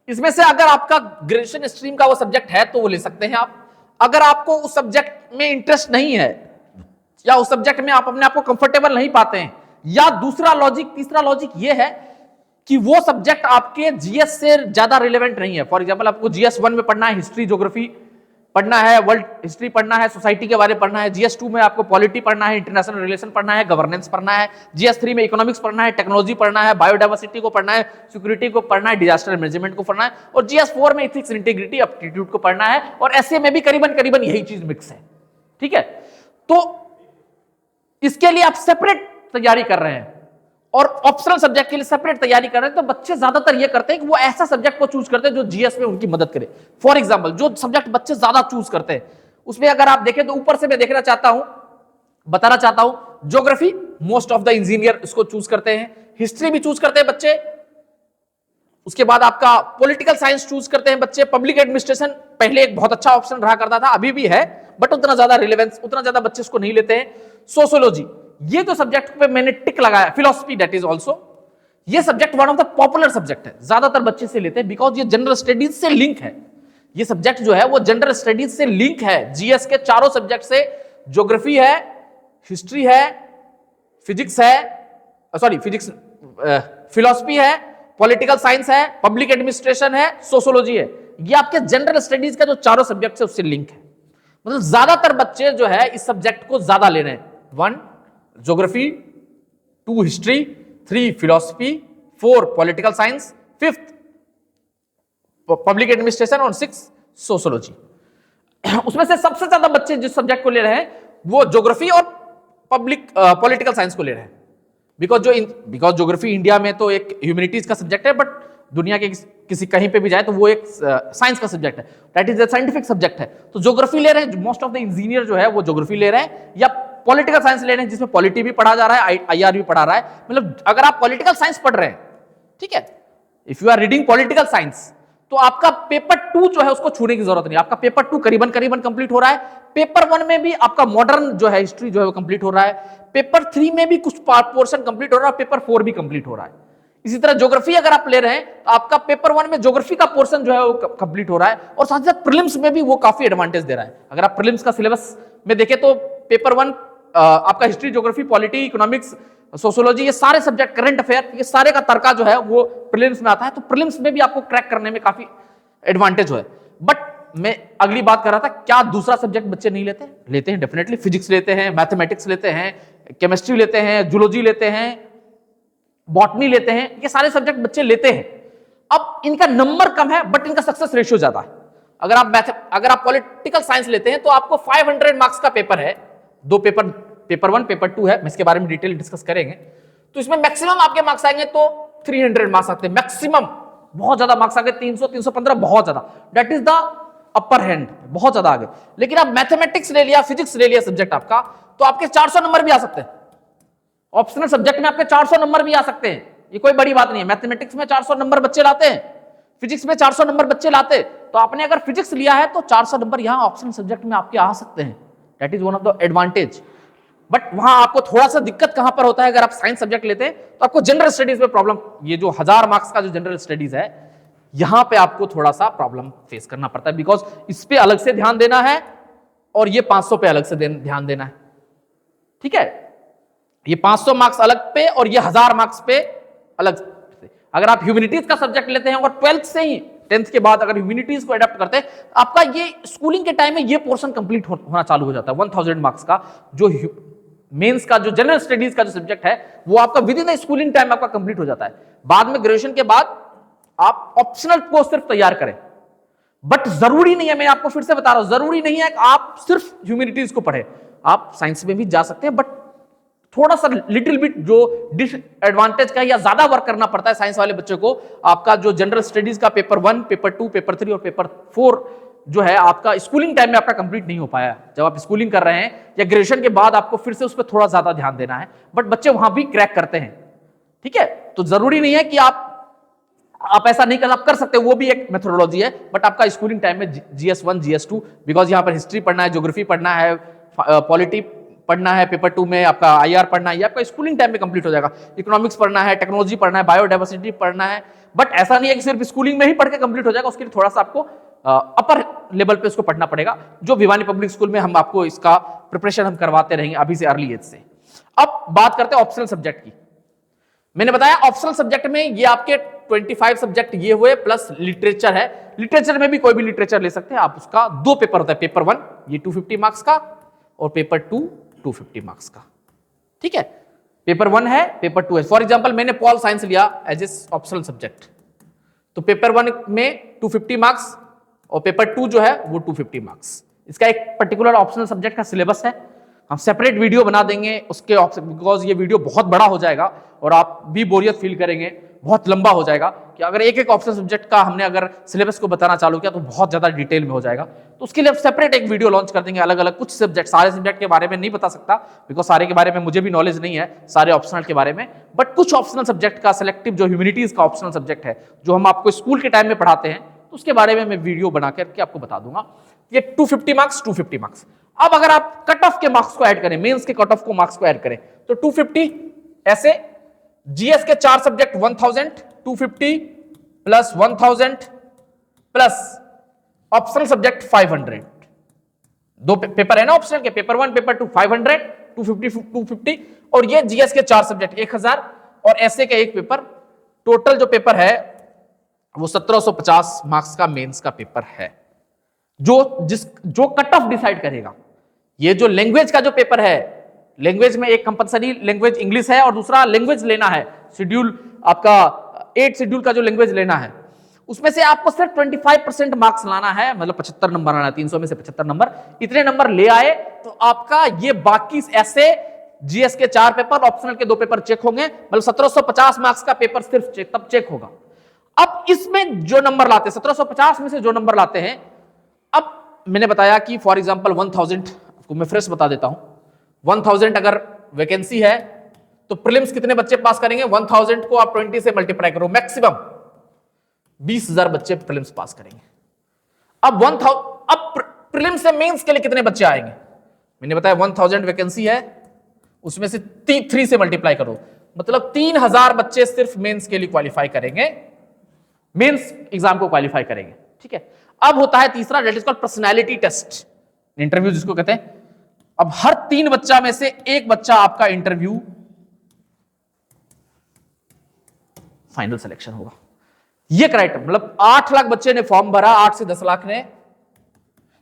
इसमें से अगर आपका ग्रेजुएशन स्ट्रीम का वो सब्जेक्ट है तो वो ले सकते हैं आप। अगर आपको उस सब्जेक्ट में इंटरेस्ट नहीं है या उस सब्जेक्ट में आप अपने आप को कंफर्टेबल नहीं पाते हैं, या दूसरा लॉजिक, तीसरा लॉजिक ये है कि वो सब्जेक्ट आपके जीएस से ज्यादा रिलेवेंट नहीं है। फॉर एग्जांपल आपको जीएस 1 में पढ़ना है हिस्ट्री ज्योग्राफी पढ़ना है, वर्ल्ड हिस्ट्री पढ़ना है, सोसाइटी के बारे में पढ़ना है, जीएस 2 में आपको पॉलिटी पढ़ना है, इंटरनेशनल रिलेशन पढ़ना है, गवर्नेंस पढ़ना है, जीएस 3 में इकोनॉमिक्स पढ़ना है, टेक्नोलॉजी पढ़ना है, बायोडाइवर्सिटी को पढ़ना है, सिक्योरिटी को पढ़ना है, डिजास्टर मैनेजमेंट को पढ़ना है, और जीएस 4 में एथिक्स, इंटीग्रिटी, एप्टीट्यूड को पढ़ना है, और एसए में भी करीबन यही चीज मिक्स है। ठीक है, तो इसके लिए आप सेपरेट तैयारी कर रहे हैं और ऑप्शनल सब्जेक्ट के लिए सेपरेट तैयारी कर रहे हैं, तो बच्चे ज्यादातर ये करते हैं कि वो ऐसा सब्जेक्ट को चूज करते हैं जो जीएस में उनकी मदद करे। फॉर एग्जांपल जो सब्जेक्ट बच्चे ज्यादा चूज करते हैं उसमें अगर आप देखें तो ऊपर से मैं देखना चाहता हूं, बताना चाहता हूं, geography most of the engineer इसको चूज करते हैं, हिस्ट्री भी चूज करते हैं बच्चे, उसके बाद आपका पॉलिटिकल साइंस चूज करते हैं बच्चे, पब्लिक एडमिनिस्ट्रेशन पहले एक बहुत अच्छा ऑप्शन रहा करता था, अभी भी है बट उतना ज्यादा रिलेवेंस, उतना ज्यादा बच्चे इसको नहीं लेते हैं। सोशियोलॉजी, ये तो सब्जेक्ट पे मैंने टिक लगाया, फिलोसफी दैट इज आल्सो, ये subject one of the popular subject है, ज्यादातर बच्चे से लेते हैं बिकॉज ये जनरल स्टडीज से लिंक है। ये सब्जेक्ट जो है वो जनरल स्टडीज से लिंक है, जीएस के चारों सब्जेक्ट से, ज्योग्राफी है, हिस्ट्री है, फिजिक्स है, सॉरी फिजिक्स, फिलोसफी है, पॉलिटिकल साइंस है, पब्लिक एडमिनिस्ट्रेशन है, सोशियोलॉजी है, ये आपके जनरल स्टडीज का जो चारों सब्जेक्ट है उससे लिंक है। मतलब ज्यादातर बच्चे जो है इस सब्जेक्ट को ज्यादा ले रहे हैं। 1 geography, 2 history, 3 philosophy, 4 political science, 5 public administration और 6 सोशियोलॉजी। उसमें से सबसे ज्यादा बच्चे जिस सब्जेक्ट को ले रहे हैं वो ज्योग्राफी और पॉलिटिकल साइंस को ले रहे हैं, बिकॉज ज्योग्राफी इंडिया में तो एक ह्यूमैनिटीज का सब्जेक्ट है, बट दुनिया के किसी कहीं पे भी जाए तो वो एक साइंस का सब्जेक्ट है, that is a scientific subject है। तो ज्योग्राफी ले रहे हैं, मोस्ट ऑफ द इंजीनियर जो है वो ज्योग्राफी ले रहे हैं, या पॉलिटिकल साइंस ले रहे हैं जिसमें पॉलिटी भी पढ़ा जा रहा है, आईआर भी पढ़ा रहा है। मतलब अगर आप पॉलिटिकल साइंस पढ़ रहे हैं, ठीक है, if you are reading political science, तो आपका पेपर 2 जो है उसको छूने की जरूरत नहीं। आपका पेपर 2 करीबन करीबन कंप्लीट हो रहा है। पेपर 1 में भी आपका मॉडर्न जो है हिस्ट्री जो है वो कंप्लीट हो रहा है। पेपर 3 में भी कुछ पोर्शन कंप्लीट हो रहा है, पेपर 4 भी कंप्लीट हो रहा है। इसी तरह ज्योग्राफी अगर आप ले रहे हैं तो आपका पेपर 1 में ज्योग्राफी का पोर्शन जो है वो कंप्लीट हो रहा है, और साथ ही साथ प्रीलिम्स में भी वो काफी एडवांटेज दे रहा है। अगर आप प्रीलिम्स का सिलेबस में देखें तो पेपर 1 आपका history, geography, polity, economics, sociology, ये सारे सब्जेक्ट, करंट अफेयर, ये सारे का तड़का जो है वो प्रीलिम्स में आता है। तो प्रीलिम्स में भी आपको क्रैक करने में काफी एडवांटेज है। बट मैं अगली बात कर रहा था, क्या दूसरा सब्जेक्ट बच्चे नहीं लेते? लेते हैं, डेफिनेटली। फिजिक्स लेते हैं, मैथमेटिक्स लेते हैं, केमिस्ट्री लेते हैं, जूलॉजी लेते हैं, बॉटनी लेते हैं, ये सारे सब्जेक्ट बच्चे लेते हैं। अब इनका नंबर कम है बट इनका सक्सेस रेशियो ज्यादा है। अगर आप पॉलिटिकल साइंस लेते हैं तो आपको 500 मार्क्स का पेपर है, दो पेपर, पेपर 1, पेपर 2 है, इसके बारे में डिटेल डिस्कस करेंगे। तो इसमें मैक्सिमम आपके मार्क्स आएंगे तो 300 मार्क्स आते हैं मैक्सिमम। बहुत ज्यादा मार्क्स आगे 300, 315, बहुत ज्यादा, that is the upper hand, बहुत ज्यादा आगे। लेकिन आप मैथमेटिक्स ले लिया, फिजिक्स ले लिया सब्जेक्ट आपका, तो आपके 400 नंबर भी आ सकते हैं। ऑप्शनल सब्जेक्ट में आपके 400 नंबर भी आ सकते हैं, ये कोई बड़ी बात नहीं है। मैथमेटिक्स में 400 नंबर बच्चे लाते हैं, फिजिक्स में 400 नंबर बच्चे लाते, तो आपने अगर फिजिक्स लिया है तो 400 नंबर यहां ऑप्शनल सब्जेक्ट में आपके आ सकते हैं। That is one of the advantage. But वहां आपको थोड़ा सा दिक्कत कहां पर होता है, अगर आप साइंस सब्जेक्ट लेते हैं तो आपको जनरल स्टडीज में प्रॉब्लम, ये जो 1000 मार्क्स का जो जनरल स्टडीज है, यहां पे आपको थोड़ा सा प्रॉब्लम फेस करना पड़ता है, बिकॉज इस पे अलग से ध्यान देना है और ये 500 पे अलग से ध्यान देना है। ठीक है, ये 500 मार्क्स अलग पे और ये 1000 मार्क्स पे अलग से। अगर आप ह्यूमैनिटीज का सब्जेक्ट लेते हैं और 12th से ही, 10th के बाद अगर ह्यूमैनिटीज को अडॉप्ट करते हैं, आपका ये स्कूलिंग के टाइम में ये पोर्शन कंप्लीट होना चालू हो जाता है। 1000 मार्क्स का जो मेंस का जो जनरल स्टडीज का जो सब्जेक्ट है वो आपका with in the schooling time आपका कंप्लीट हो जाता है। बाद में ग्रेजुएशन के बाद आप ऑप्शनल को सिर्फ तैयार करें, बट जरूरी नहीं है, मैं आपको फिर से बता रहा हूं, जरूरी नहीं है कि आप सिर्फ ह्यूमैनिटीज को पढ़े, आप साइंस में भी जा सकते हैं। बट थोड़ा सा लिटिल बिट जो डिसएडवांटेज का या ज्यादा वर्क करना पड़ता है साइंस वाले बच्चों को, आपका जो जनरल स्टडीज का पेपर 1, पेपर 2, पेपर 3 और पेपर 4 जो है आपका स्कूलिंग टाइम में आपका कंप्लीट नहीं हो पाया। जब आप स्कूलिंग कर रहे हैं या ग्रेजुएशन के बाद आपको फिर से उस पर थोड़ा ज्यादा ध्यान देना है, बट बच्चे वहां भी क्रैक करते हैं। ठीक है, तो जरूरी नहीं है कि आप ऐसा नहीं कर, आप कर सकते, वो भी एक मेथोडोलॉजी है। बट आपका स्कूलिंग टाइम में GS1, GS2, बिकॉज यहां पर हिस्ट्री पढ़ना है, ज्योग्राफी पढ़ना है, पॉलिटी पढ़ना है, पेपर 2 में आपका IR पढ़ना है, ये आपका स्कूलिंग टाइम में कंप्लीट हो जाएगा। इकोनॉमिक्स पढ़ना है, टेक्नोलॉजी पढ़ना है, बायोडाइवर्सिटी पढ़ना है, बट ऐसा नहीं है कि सिर्फ स्कूलिंग में ही पढ़ के कंप्लीट हो जाएगा। उसके लिए थोड़ा सा आपको अपर लेवल पे इसको पढ़ना पड़ेगा, जो भिवानी पब्लिक स्कूल में हम आपको इसका प्रिपरेशन हम करवाते रहेंगे अभी से, अर्ली एज से। अब बात करते हैं ऑप्शनल सब्जेक्ट की। मैंने बताया ऑप्शनल सब्जेक्ट में ये आपके 25 सब्जेक्ट ये हुए, प्लस लिटरेचर है। लिटरेचर में भी कोई भी लिटरेचर ले सकते हैं आप, उसका 2 पेपर होता है, पेपर 1 ये 250 मार्क्स का और पेपर 2 250 मार्क्स का। ठीक है, पेपर 1 है, पेपर 2 है। फॉर एग्जांपल मैंने पॉल साइंस लिया एज ए ऑप्शनल सब्जेक्ट, तो पेपर 1 में 250 मार्क्स और पेपर 2 जो है वो 250 मार्क्स। इसका एक पर्टिकुलर ऑप्शनल सब्जेक्ट का सिलेबस है, हम सेपरेट वीडियो बना देंगे उसके, बिकॉज ये वीडियो बहुत बड़ा हो जाएगा और आप भी बोरियत फील करेंगे, बहुत लंबा हो जाएगा कि अगर एक एक ऑप्शनल सब्जेक्ट का हमने अगर सिलेबस को बताना चालू किया तो बहुत ज्यादा डिटेल में हो जाएगा। तो उसके लिए सेपरेट एक वीडियो लॉन्च कर देंगे, अलग अलग कुछ सब्जेक्ट, सारे सब्जेक्ट के बारे में नहीं बता सकता बिकॉज सारे के बारे में मुझे भी नॉलेज नहीं है, सारे ऑप्शनल के बारे में, बट कुछ ऑप्शनल सब्जेक्ट का सिलेक्टिव जो ह्यूमैनिटीज का ऑप्शनल सब्जेक्ट है जो हम आपको स्कूल के टाइम में पढ़ाते हैं, तो उसके बारे में मैं वीडियो बना करके आपको बता दूंगा। ये 250 मार्क्स 250 मार्क्स। अब अगर आप कट ऑफ के मार्क्स को ऐड करें, मेंस के कट ऑफ को मार्क्स को ऐड करें, तो 250 ऐसे, जीएस के 4 subject 1000, 250 plus 1000 plus optional subject 500। 2 paper है ना ऑप्शनल के, पेपर 1 पेपर 2 500, 250 और ये जीएस के 4 सब्जेक्ट 1000 और ऐसे का एक पेपर। टोटल जो पेपर है वो 1750 मार्क्स का मेंस का पेपर है, जो कट ऑफ डिसाइड करेगा। ये जो लैंग्वेज का जो पेपर है, लैंग्वेज में एक कंपलसरी लैंग्वेज इंग्लिश है और दूसरा लैंग्वेज लेना है, शेड्यूल आपका 8 शेड्यूल का जो लैंग्वेज लेना है, उसमें से आपको सिर्फ 25% मार्क्स लाना है, मतलब 75 नंबर आना है, 300 में से 75 नंबर, इतने नंबर ले आए तो आपका ये बाकी ऐसे जीएस के 4 पेपर, ऑप्शनल के 2 पेपर चेक होंगे, मतलब 1750 मार्क्स का पेपर सिर्फ तब चेक होगा। अब इसमें जो नंबर लाते हैं 1750 में से जो नंबर लाते हैं, अब मैंने बताया कि फॉर एग्जांपल 1000 को मैं फ्रेश बता देता हूं। 1000 अगर वैकेंसी है तो प्रीलिम्स कितने बच्चे पास करेंगे? 1000 को आप 20 से मल्टीप्लाई करो, मैक्सिमम 20,000 बच्चे प्रीलिम्स पास करेंगे। अब 1000, अब प्रीलिम्स से मेंस के लिए कितने बच्चे आएंगे? मैंने बताया 1000 वैकेंसी है, उसमें से 3 से मल्टीप्लाई करो, मतलब 3000 बच्चे सिर्फ मेंस के लिए क्वालिफाई करेंगे, मेंस एग्जाम को क्वालिफाई करेंगे। ठीक है, अब होता है तीसरा, that is called personality test, interview जिसको कहते हैं। अब हर 3 बच्चा में से एक बच्चा आपका इंटरव्यू फाइनल सिलेक्शन होगा। ये क्राइटेरिया, मतलब 8 लाख बच्चे ने फॉर्म भरा, 8 से 10 लाख ने।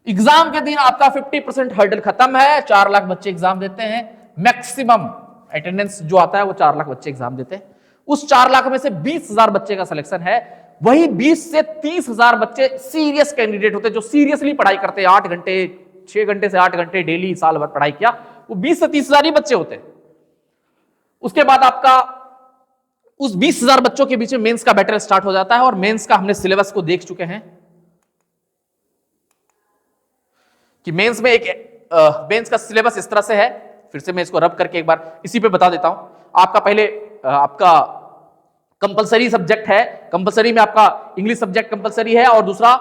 एग्जाम के दिन आपका 50% हर्डल खत्म है, 4 लाख बच्चे एग्जाम देते हैं, मैक्सिमम अटेंडेंस जो आता है वो 4 लाख बच्चे एग्जाम देते हैं। उस 4 लाख में से 20,000 बच्चे का सिलेक्शन है। वही 20 से 30,000 बच्चे सीरियस कैंडिडेट होते हैं, जो सीरियसली पढ़ाई करते हैं, 8 घंटे 6 घंटे से 8 घंटे डेली साल भर पढ़ाई किया, वो 20 से 30,000 ही बच्चे होते हैं। उसके बाद आपका उस 20,000 बच्चों के बीच में मेंस का बैटल स्टार्ट हो जाता है, और मेंस का हमने सिलेबस को देख चुके हैं कि मेंस में मेंस का सिलेबस इस तरह से है। फिर से मैं इसको रब करके एक बार इसी पे बता देता हूं। आपका पहले आपका कंपलसरी सब्जेक्ट है, कंपलसरी में आपका इंग्लिश सब्जेक्ट कंपलसरी है, और दूसरा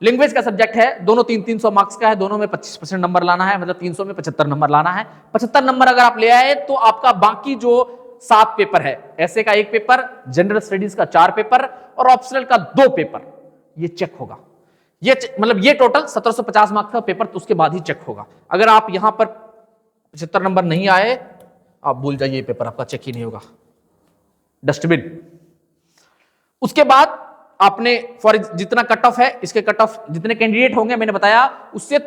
लैंग्वेज का सब्जेक्ट है। दोनों 300 मार्क्स का है, दोनों में 25% नंबर लाना है, मतलब 300 में 75 नंबर लाना है। 75 नंबर अगर आप ले आए तो आपका बाकी जो 7 पेपर है, ऐसे का 1 पेपर, जनरल स्टडीज का 4 पेपर और ऑप्शनल का 2 पेपर, ये चेक होगा। ये मतलब ये टोटल 1750 मार्क्स का पेपर, तो उसके बाद ही चेक होगा। अगर आप यहां पर 75 नंबर नहीं आए, आप भूल जाइए, ये पेपर आपका चेक ही नहीं होगा, डस्टबिन। उसके बाद आपने फॉर जितना कट ऑफ है, इसके कट ऑफ जितने कैंडिडेट होंगे मैंने बताया, उससे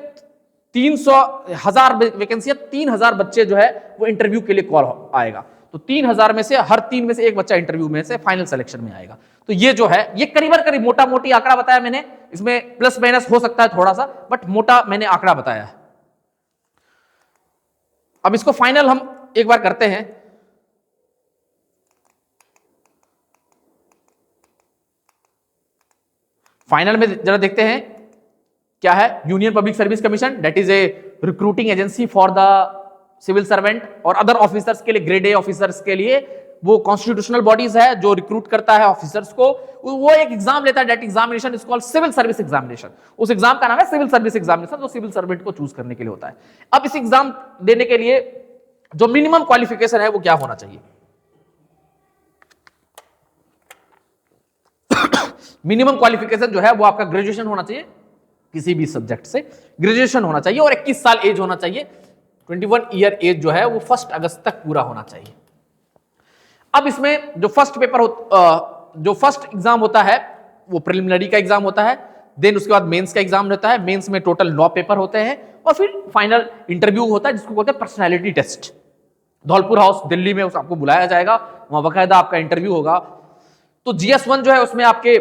300,000 वैकेंसी है, 3000 बच्चे जो है वो इंटरव्यू के लिए कॉल आएगा। तो 3000 में से हर 3 में से एक बच्चा इंटरव्यू में से फाइनल सिलेक्शन में आएगा। तो ये जो है, ये करीबन करीब मोटा मोटी आंकड़ा बताया मैंने, इसमें प्लस माइनस हो सकता है थोड़ा सा, बट मोटा मैंने आंकड़ा बताया है। अब इसको फाइनल हम एक बार करते हैं। फाइनल में जरा देखते हैं क्या है। Union public service commission, that is a recruiting agency for the civil servant और अदर ऑफिसर्स के लिए, ग्रेड ए ऑफिसर्स के लिए वो कॉन्स्टिट्यूशनल बॉडीज है जो रिक्रूट करता है ऑफिसर्स को। वो एक एग्जाम लेता है, that examination is called civil service examination. उस एग्जाम का नाम है सिविल सर्विस एग्जामिनेशन, जो सिविल सर्वेंट को चूज करने के लिए होता है। अब इस एग्जाम देने के लिए जो मिनिमम क्वालिफिकेशन है वो क्या होना चाहिए? मिनिमम क्वालिफिकेशन जो है वो आपका ग्रेजुएशन होना चाहिए, किसी भी सब्जेक्ट से ग्रेजुएशन होना चाहिए, और 21 साल एज होना चाहिए। 21 ईयर एज जो है वो 1 अगस्त तक पूरा होना चाहिए। अब इसमें जो फर्स्ट एग्जाम होता है वो प्रिलिमिनरी का एग्जाम होता है, देन उसके बाद मेंस का एग्जाम रहता है। मेंस में टोटल 9 पेपर होते हैं, और फिर फाइनल इंटरव्यू होता है जिसको बोलते हैं personality test. Dholpur house Delhi में आपको बुलाया जाएगा, वहां बाकायदा आपका इंटरव्यू होगा। तो GS1 जो है उसमें आपके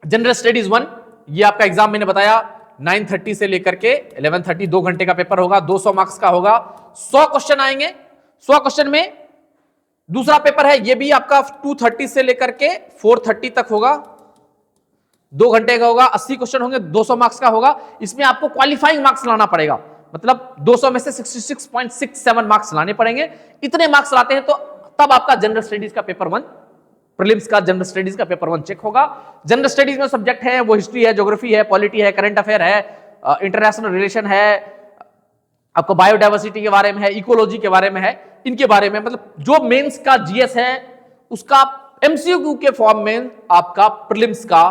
जनरल स्टडीज 1, ये आपका एग्जाम मैंने बताया 9:30 से लेकर के 11:30, 2 घंटे का पेपर होगा, 200 मार्क्स का होगा, 100 क्वेश्चन आएंगे। 100 क्वेश्चन में दूसरा पेपर है, ये भी आपका 2:30 से लेकर के 4:30 तक होगा, 2 घंटे का होगा, 80 क्वेश्चन होंगे, 200 मार्क्स का होगा। इसमें आपको क्वालिफाइंग मार्क्स लाना पड़ेगा, मतलब 200 में से 66.67 मार्क्स लाने पड़ेंगे। इतने मार्क्स लाते हैं तो तब आपका जनरल स्टडीज का पेपर 1, प्रीलिम्स का जनरल स्टडीज का पेपर 1 चेक होगा। जनरल स्टडीज में सब्जेक्ट है वो हिस्ट्री है, ज्योग्राफी है, पॉलिटी है, करंट अफेयर है, इंटरनेशनल रिलेशन है, आपको बायोडाइवर्सिटी के बारे में है, इकोलॉजी के बारे में है, इनके बारे में। मतलब जो मेंस का GS है उसका MCQ के फॉर्म में आपका प्रीलिम्स का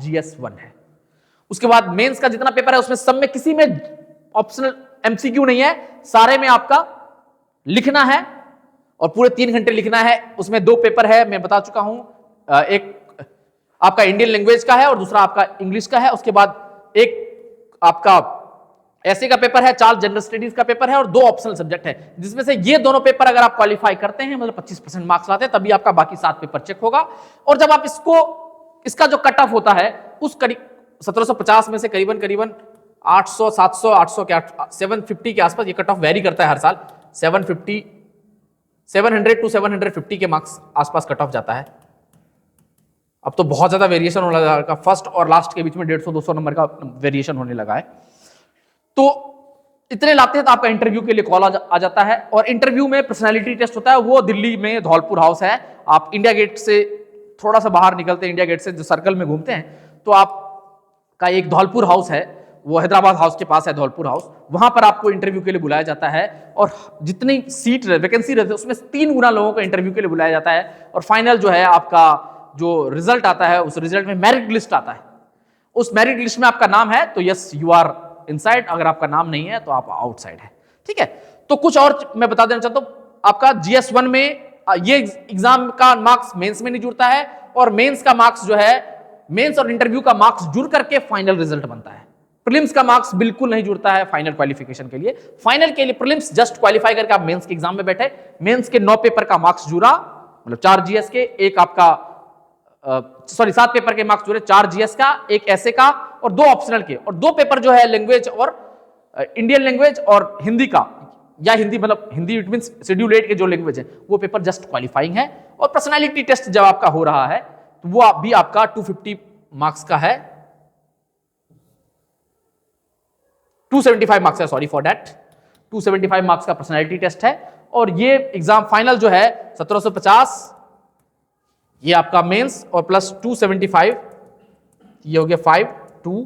GS1 है। उसके बाद मेंस का जितना पेपर है उसमें सब में किसी में ऑप्शनल MCQ नहीं है, सारे में आपका लिखना है और पूरे 3 घंटे लिखना है। उसमें 2 पेपर है, मैं बता चुका हूं, एक आपका इंडियन लैंग्वेज का है और दूसरा आपका इंग्लिश का है। उसके बाद एक आपका ऐसे का पेपर है, 4 जनरल स्टडीज का पेपर है और 2 ऑप्शनल सब्जेक्ट है, जिसमें से ये दोनों पेपर अगर आप क्वालिफाई करते हैं, मतलब 25% मार्क्स लाते हैं, तभी आपका बाकी 7 पेपर चेक होगा। और जब आप इसका जो कट ऑफ होता है उस 1750 में से करीबन 800, 700, 800 के 750 के आसपास, ये कट ऑफ वेरी करता है हर साल, 700 टू 750 के मार्क्स आसपास कट ऑफ जाता है। अब तो बहुत ज्यादा वेरिएशन होने लगा, फर्स्ट और लास्ट के बीच में 150-200 नंबर का वेरिएशन होने लगा है। तो इतने लाते हैं तो आपका इंटरव्यू के लिए कॉल आ जाता है, और इंटरव्यू में पर्सनालिटी टेस्ट होता है। वो दिल्ली में धौलपुर हाउस है, आप इंडिया गेट से थोड़ा सा बाहर निकलते हैं, इंडिया गेट से जो सर्कल में घूमते हैं तो आपका एक धौलपुर हाउस है, वो हैदराबाद हाउस के पास है धौलपुर हाउस, वहां पर आपको इंटरव्यू के लिए बुलाया जाता है। और जितनी सीट वैकेंसी रहती है उसमें 3 गुना लोगों को इंटरव्यू के लिए बुलाया जाता है, और फाइनल जो है आपका जो रिजल्ट आता है उस रिजल्ट में मेरिट लिस्ट आता है। उस मेरिट लिस्ट में आपका नाम है तो यस यू आर इनसाइड, अगर आपका नाम नहीं है तो आप आउटसाइड है। ठीक है, तो कुछ और मैं बता देना चाहता हूं, आपका GS1 में ये एग्जाम का मार्क्स मेंस में नहीं जुड़ता है, और मेंस का मार्क्स जो है, मेंस और इंटरव्यू का मार्क्स जुड़ करके फाइनल रिजल्ट बनता है। प्रीलिम्स का मार्क्स बिल्कुल नहीं जुड़ता है फाइनल क्वालिफिकेशन के लिए। फाइनल के लिए प्रीलिम्स जस्ट क्वालिफाई करके आप मेंस के एग्जाम में बैठे, मेंस के 9 पेपर का मार्क्स जुड़ा, मतलब 4 GS के, एक आपका 7 पेपर के मार्क्स जुड़े, 4 GS का, एक ऐसे का और 2 ऑप्शनल के, और 2 पेपर जो है लैंग्वेज और इंडियन लैंग्वेज और हिंदी का, या हिंदी मतलब हिंदी इट मींस शेड्यूल 8 के जो लैंग्वेज है वो पेपर जस्ट क्वालिफाइंग है। और पर्सनालिटी टेस्ट जब आपका हो रहा है तो वो भी आपका 250 मार्क्स का है, 275 मार्क्स है, सॉरी फॉर दैट, 275 मार्क्स का पर्सनालिटी टेस्ट है। और ये एग्जाम फाइनल जो है 1750, ये आपका मेंस और प्लस 275, ये हो गया 5, 2,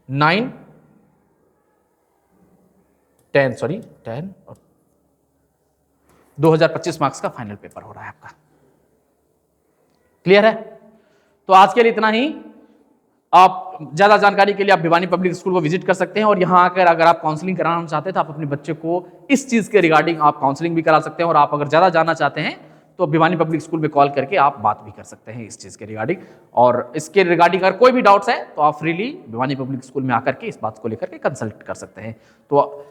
9, 10 सॉरी 10 और 2025 मार्क्स का फाइनल पेपर हो रहा है आपका। क्लियर है? तो आज के लिए इतना ही। आप ज्यादा जानकारी के लिए आप भिवानी पब्लिक स्कूल को विजिट कर सकते हैं, और यहां आकर अगर आप काउंसलिंग कराना चाहते हैं तो आप अपने बच्चे को इस चीज के रिगार्डिंग आप काउंसलिंग भी करा सकते हैं। और आप अगर ज्यादा जानना चाहते हैं तो भिवानी पब्लिक स्कूल में कॉल करके आप बात भी कर सकते हैं इस चीज के रिगार्डिंग। और इसके रिगार्डिंग अगर कोई भी डाउट्स है तो आप फ्रीली भिवानी पब्लिक स्कूल में आकर के इस बात को लेकर के कंसल्ट कर सकते हैं। तो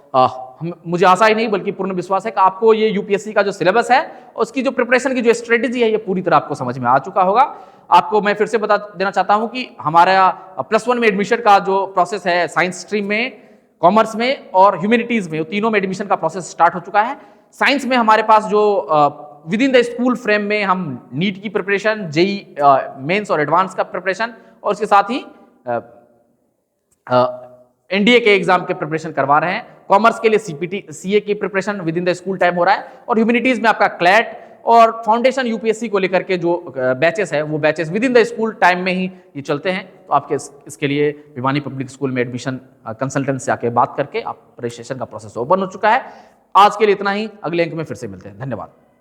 मुझे आशा ही नहीं बल्कि पूर्ण विश्वास है कि आपको ये यूपीएससी का जो सिलेबस है उसकी जो प्रिपरेशन की जो स्ट्रेटेजी है ये पूरी तरह आपको समझ में आ चुका होगा। आपको मैं फिर से बता देना चाहता हूं कि हमारा +1 में एडमिशन का जो प्रोसेस है, साइंस स्ट्रीम में, कॉमर्स में और ह्यूमैनिटीज में, तीनों में एडमिशन का प्रोसेस स्टार्ट हो चुका है। साइंस में हमारे पास जो with in the school frame में हम नीट की प्रिपरेशन, जेई मेंस और एडवांस का प्रिपरेशन, और उसके साथ ही एनडीए के एग्जाम के प्रिपरेशन करवा रहे हैं। कॉमर्स के लिए सीपीटी सीए की preparation with in the school time हो रहा है, और ह्यूमैनिटीज में आपका क्लैट और फाउंडेशन यूपीएससी को लेकर के जो बैचेस है वो batches with in the school time में ही ये चलते हैं। तो आपके इसके लिए भिवानी पब्लिक स्कूल में एडमिशन कंसल्टेंट से आके बात करके आप रजिस्ट्रेशन का प्रोसेस ओपन हो चुका है। आज के लिए इतना ही, अगले अंक में फिर से मिलते हैं। धन्यवाद।